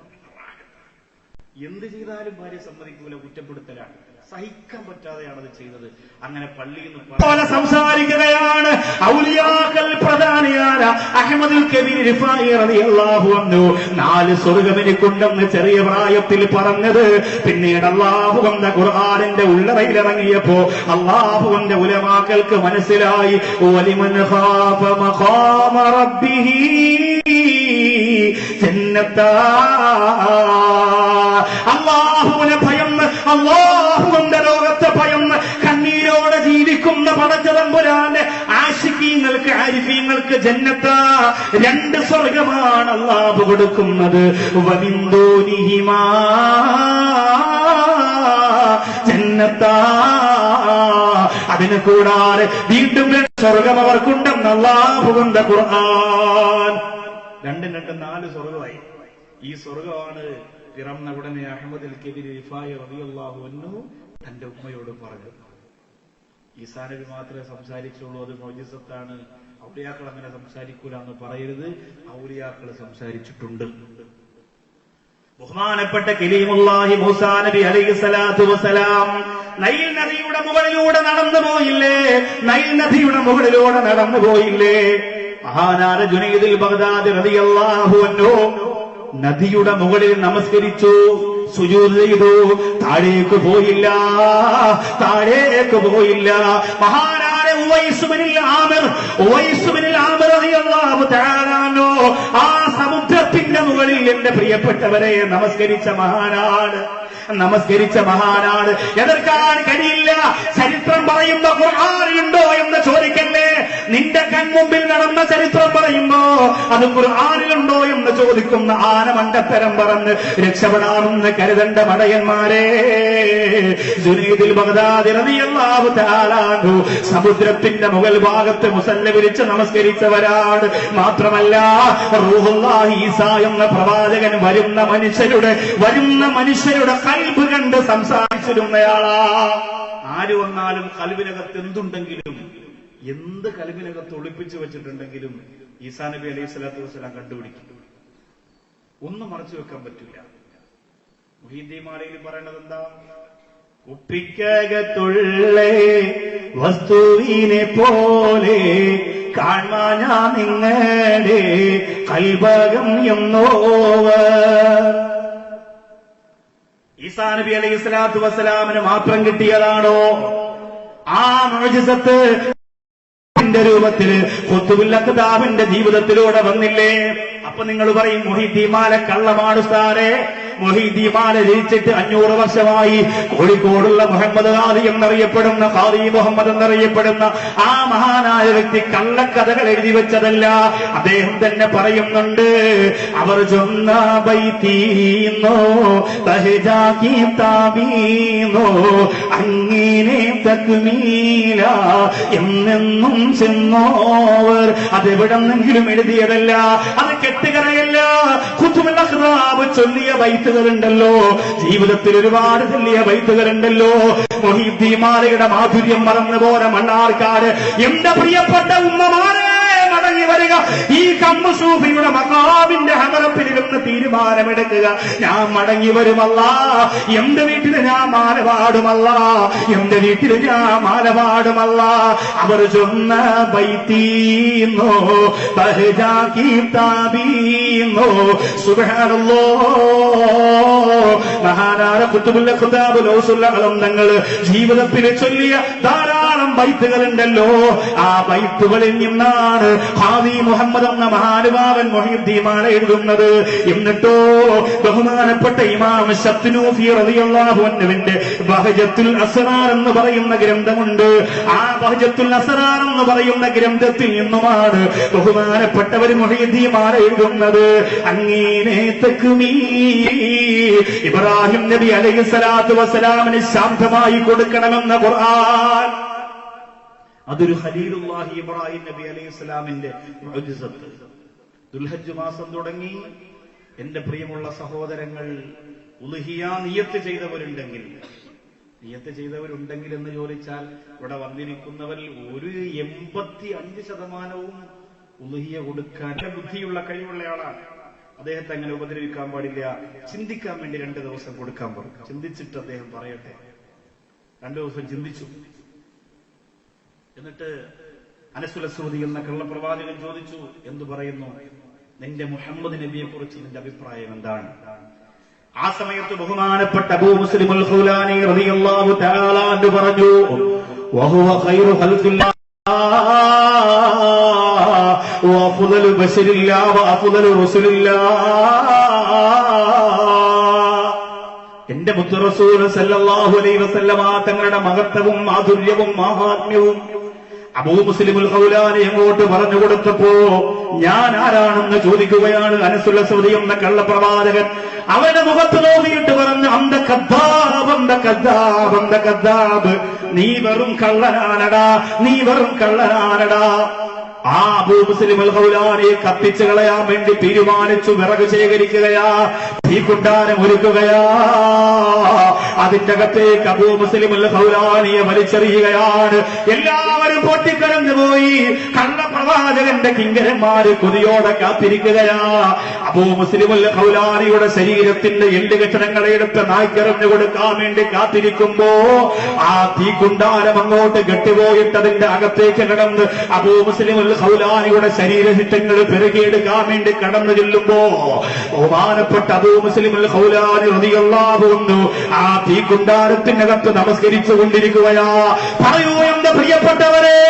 എന്ത് ചെയ്താലും ഭാര്യ സമ്മതിക്കൂല, കുറ്റപ്പെടുത്തലാണ്. സഹിക്കാൻ പറ്റാതെയാണ് അത് ചെയ്തത്. അങ്ങനെ പള്ളിയിൽ നിന്ന് സംസാരിക്കുകയാണ് ഔലിയാക്കൾ പ്രധാനിയായ അഹ്മദുൽ കബീർ റിഫായി റളിയല്ലാഹു അൻഹു. 4 സ്വർഗ്ഗം എനിക്കുണ്ടെന്ന് ചെറിയ പ്രായത്തിൽ പറഞ്ഞത് പിന്നീട് അല്ലാഹുവിന്റെ ഖുർആനിന്റെ ഉള്ളറയിലിറങ്ങിയപ്പോ അല്ലാഹുവിന്റെ ഉലമാക്കൾക്ക് മനസ്സിലായി, വലിമൻ ഖാഫ മഖാമ റബ്ബിഹി ജന്നത്താ. അല്ലാഹുവിനെ ഭയന്ന്, അല്ലാഹുവിന്റെ ലോകത്തെ ഭയന്ന് കണ്ണീരോടെ ജീവിക്കുന്ന പടച്ചതമ്പുരാന്റെ ആശിഖീങ്ങൾക്ക്, ആരിഫീങ്ങൾക്ക് ജന്നത്ത്, 2 സ്വർഗമാണ് അല്ലാഹു കൊടുക്കുന്നത്. വമിൻ ദൂനിഹിമാ ജന്നത്താ. അതിന് കൂടാതെ വീണ്ടും 2 സ്വർഗം അവർക്കുണ്ടെന്ന് അല്ലാഹുവിന്റെ ഖുർആൻ. 4 സ്വർഗമായി. ഈ സ്വർഗമാണ് പിറന്ന ഉടനെ അഹ്മദുൽ കബീർ റിഫായി റളിയല്ലാഹു അൻഹു തന്റെ ഉമ്മയോട് പറഞ്ഞു. ഈസാ നബി മാത്രമേ സംസാരിച്ചുള്ളൂ, അത് മുഅ്ജിസത്താണ്, ഔലിയാക്കൾ അങ്ങനെ സംസാരിക്കൂല എന്ന് പറയരുത്. ഔലിയാക്കൾ സംസാരിച്ചിട്ടുണ്ട്. ബഹുമാനപ്പെട്ട കലീമുല്ലാഹി മൂസാ നബി അലൈഹി സ്വലാത്തു വസ്സലാം നൈൽ നദിയുടെ മുകളിലൂടെ നടന്നുപോയില്ലേ? നൈൽ നദിയുടെ മുകളിലൂടെ നടന്നുപോയില്ലേ? മഹാനായ ജുനൈദുൽ ബഗ്ദാദി റളിയല്ലാഹു അൻഹു നദിയുടെ മുകളിൽ നമസ്കരിച്ചു, സുജൂദ് ചെയ്തു, താഴേക്ക് പോയില്ല. മഹാനായ ഉവൈസ് ബിനുൽ ആമിർ റളിയല്ലാഹു തആല അൻഹു ആ സമുദ്രത്തിന്റെ മുകളിൽ എന്റെ പ്രിയപ്പെട്ടവരെ നമസ്കരിച്ച മഹാനാണ്. എതിർക്കാൻ കഴിയില്ല. ചരിത്രം പറയുന്ന ഖുർആനുണ്ടോ എന്ന് ചോദിക്കല്ലേ? നിന്റെ കൺമുമ്പിൽ നടന്ന ചരിത്രം പറയുമ്പോ അത് ഖുർആനിലുണ്ടോ എന്ന് ചോദിക്കുന്ന ആനമണ്ടത്തരം പറഞ്ഞ് രക്ഷപ്പെടാമെന്ന് കരുതണ്ട മടയന്മാരെ. ജുനൈദുൽ ബഗ്ദാദി റളിയല്ലാഹു തആല അൻഹു സമുദ്രത്തിന്റെ മുകൾ ഭാഗത്ത് മുസല്ല വിരിച്ച് നമസ്കരിച്ചവരാണ്. മാത്രമല്ല റൂഹുല്ലാഹി ഈസാ എന്ന പ്രവാചകൻ വരുന്ന മനുഷ്യരുടെ ഖൽബ് കണ്ട് സംസാരിച്ചിരുന്നയാളാ. ആര് വന്നാലും ഖൽബിനകത്ത് എന്തുണ്ടെങ്കിലും, എന്ത് ഖൽബിനകത്ത് ഒളിപ്പിച്ചു വെച്ചിട്ടുണ്ടെങ്കിലും ഈസാ നബി അലൈഹി സ്വലാത്തു വസ്സലാം കണ്ടുപിടിക്കും. ഒന്നും മറച്ചു വെക്കാൻ പറ്റില്ല. മുഹീദ്ദീൻ മാലയിൽ പറയണത് എന്താ? കുപ്പിക്കകത്തുള്ള വസ്തുവിനെ പോലെ കാണാൻ ഞാൻ നിങ്ങളുടെ കൽബകം എന്നോവർ. ഈസാ നബി അലൈഹി സ്വലാത്തു വസ്സലാമിന് മാത്രം കിട്ടിയതാണോ ആ മുഅ്ജിസത്ത്? രൂപത്തില് ഖുത്ബുൽ അഖ്താബിന്റെ ജീവിതത്തിലൂടെ വന്നില്ലേ? അപ്പൊ നിങ്ങൾ പറയും മുഹീദ്ദീൻ മാല കള്ളമാണ് ഉസ്താദേ. മുഹീദ്ദീൻ മാല ജയിച്ചിട്ട് 500 വർഷമായി. കോഴിക്കോടുള്ള മുഹമ്മദ് ഖാദി എന്നറിയപ്പെടുന്ന, ഖാദി മുഹമ്മദ് എന്നറിയപ്പെടുന്ന ആ മഹാനായ വ്യക്തി കള്ളക്കഥകൾ എഴുതി വെച്ചതല്ല. അദ്ദേഹം തന്നെ പറയുന്നുണ്ട്, അവർ ചൊന്ന ബൈത്തീന്നോ തഹജാക്കി താബീന്നോ അങ്ങനെ തക്മീല എന്നെന്നും ചെന്നോവർ. അതെവിടെന്നെങ്കിലും എഴുതിയതല്ല, അത് കെട്ടുകഥയല്ല. ഖുത്ബുൽ അഖ്താബ് ചൊല്ലിയ ബൈത്തുകളുണ്ടല്ലോ, ജീവിതത്തിൽ ഒരുപാട് ചൊല്ലിയ ബൈത്തുകളുണ്ടല്ലോ. മുഹീദ്ദീൻ മാലയുടെ മാധുര്യം മറന്നുപോലെ മണ്ണാർക്കാട്. എന്റെ പ്രിയപ്പെട്ട ഉമ്മമാരെ, മടങ്ങി വരിക. ഈ കമ്മു സൂഫിയുടെ മഖാമിന്റെ ഹദറത്തിലിരുന്ന് തീരുമാനമെടുക്കുക. ഞാൻ മടങ്ങി വരുമല്ല, എന്റെ വീട്ടിൽ ഞാൻ മാല പാടുമല്ല, എന്റെ വീട്ടിൽ ഞാൻ മാല പാടുമല്ല. അവർ ചൊന്ന ബൈത്തീന്നോ തഹജാക്കി താബീന്നോ. സുബ്ഹാനല്ലാഹ്. മഹാനായ ഖുത്ബുൽ അഖ്താബ് ലൗസുൽ അഖലം തങ്ങൾ ജീവിതത്തിൽ ചൊല്ലിയ ധാരാളം ബൈത്തുകളുണ്ടല്ലോ. ആ ബൈത്തുകളിൽ നിന്നാണ് ഖാദി മുഹമ്മദ് എന്ന മഹാനുഭാവൻ മുഹീദ്ദീൻ മാല എഴുതുന്നത്. എന്നിട്ടോ ബഹുമാനപ്പെട്ട ഇമാം ശത്നൂഫി റളിയല്ലാഹു അൻഹുവിന്റെ ബഹജത്തുൽ അസ്റാർ എന്ന് പറയുന്ന ഗ്രന്ഥമുണ്ട്. ആ ബഹജത്തുൽ അസ്റാർ എന്ന് പറയുന്ന ഗ്രന്ഥത്തിൽ നിന്നുമാണ് ബഹുമാനപ്പെട്ടവർ മുഹീദ്ദീൻ മാല എഴുതുന്നത്. അങ്ങനെ ഇബ്രാഹിം നബി അലൈഹി സ്വലാത്തു വസ്സലാമിന് ശാന്തമായി കൊടുക്കണമെന്ന ഖുർആൻ, അതൊരു ഖലീലുല്ലാഹി ഇബ്രാഹിം നബി അലൈഹി സ്വലാമിന്റെ മുഅ്ജിസത്ത്. ദുൽഹജ്ജ് മാസം തുടങ്ങി. എന്റെ പ്രിയമുള്ള സഹോദരങ്ങൾ, ഉളുഹിയ നിയത്ത് ചെയ്തവരുണ്ടെങ്കിൽ എന്ന് ചോദിച്ചാൽ ഇവിടെ വന്നിരിക്കുന്നവരിൽ ഒരു 85% ഉളുഹിയ കൊടുക്കാൻ ബുദ്ധിയുള്ള കഴിവുള്ളയാളാണ്. അദ്ദേഹത്തെ അങ്ങനെ ഉപദ്രവിക്കാൻ പാടില്ല. ചിന്തിക്കാൻ വേണ്ടി 2 ദിവസം കൊടുക്കാൻ പറഞ്ഞു. ചിന്തിച്ചിട്ട് അദ്ദേഹം പറയട്ടെ. 2 ദിവസം ചിന്തിച്ചു. എന്നിട്ട് അനസുൽ അസ്വദി എന്ന കള്ളപ്രവാചകൻ ചോദിച്ചു, എന്തു പറയുന്നു? നിന്റെ മുഹമ്മദ് നബിയെ കുറിച്ച് നിന്റെ അഭിപ്രായം എന്താണ്? ആ സമയത്ത് ബഹുമാനപ്പെട്ട അബൂ മുസ്ലിമുൽ ഖൗലാനി റളിയല്ലാഹു തആല അൻഹു പറഞ്ഞു, വഹുവ ഖൈറു ഖൽഖില്ലാഹ് വഅഫ്ദലു ബശരില്ലാഹ് വഅഫ്ദലു റസൂലില്ലാഹ്. എന്റെ മുത്ത് റസൂൽ സല്ലല്ലാഹു അലൈഹി വസല്ലമ തങ്ങളുടെ മഹത്വവും മാധുര്യവും മാഹാത്മ്യവും അബൂ മുസ്ലിമുൽ ഖൗലാനി അങ്ങോട്ട് പറഞ്ഞു കൊടുത്തപ്പോ ഞാൻ ആരാണെന്ന് ചോദിക്കുകയാണ് അനസുൽ അസ്വദി എന്ന കള്ളപ്രവാചകൻ. അവന്റെ മുഖത്ത് നോക്കിയിട്ട് പറഞ്ഞു, അന്ത കദ്ദാബ്, അന്ത കദ്ദാബ്, അന്ത കദ്ദാബ്. നീ വെറും കള്ളനാനടാ, നീ വെറും കള്ളനാനടാ. ആ അബൂ മുസ്ലിമുൽ ഖൗലാനിയെ കത്തിച്ചു കളയാൻ വേണ്ടി തീരുമാനിച്ചു. വിറക് ശേഖരിക്കുകയാ, തീക്കുണ്ടാരം ഒരുക്കുകയാ. അതിന്റെ അകത്തേക്ക് അബൂ മുസ്ലിമുൽ ഖൗലാനിയെ വലിച്ചെറിയുകയാണ്. എല്ലാവരും പൊട്ടിക്കരഞ്ഞു പോയി. കള്ളപ്രവാചകന്റെ കിങ്കരന്മാര് കൊതിയോടെ കാത്തിരിക്കുകയാ. അബൂ മുസ്ലിമുൽ ഖൗലാനിയുടെ ശരീരത്തിന്റെ എല്ലുകഷണങ്ങളെ എടുത്ത് നായ്ക്കെറിഞ്ഞു കൊടുക്കാൻ വേണ്ടി കാത്തിരിക്കുമ്പോ ആ തീക്കുണ്ടാരം അങ്ങോട്ട് കെട്ടിപ്പോയിട്ട് അതിന്റെ അകത്തേക്ക് കിടന്ന് അബൂ മുസ്ലിമുൽ ഖൗലാനിയുടെ ശരീരശിഷ്ടങ്ങൾ പെരുകിയെടുക്കാൻ വേണ്ടി കടന്നു ചെല്ലുമ്പോ ബഹുമാനപ്പെട്ട അബൂ മുസ്ലിമുൽ ഖൗലാനി റളിയല്ലാഹു അൻഹു ആ തീക്കുണ്ടാരത്തിനകത്ത് നമസ്കരിച്ചു കൊണ്ടിരിക്കുകയാ. പറയൂ എന്റെ പ്രിയപ്പെട്ടവരെ,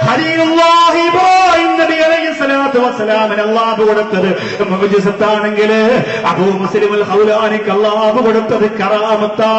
ഖലീലുല്ലാഹി ഇബ്രാഹിം നബി അലൈഹി സ്വലാത്തു വസ്സലാമിന് അല്ലാഹു കൊടുത്തത് മുഅ്ജിസത്താണെങ്കിൽ അബൂ മുസ്ലിമുൽ ഖൗലാനിക്ക് അല്ലാഹു കൊടുത്തത് കറാമത്താ.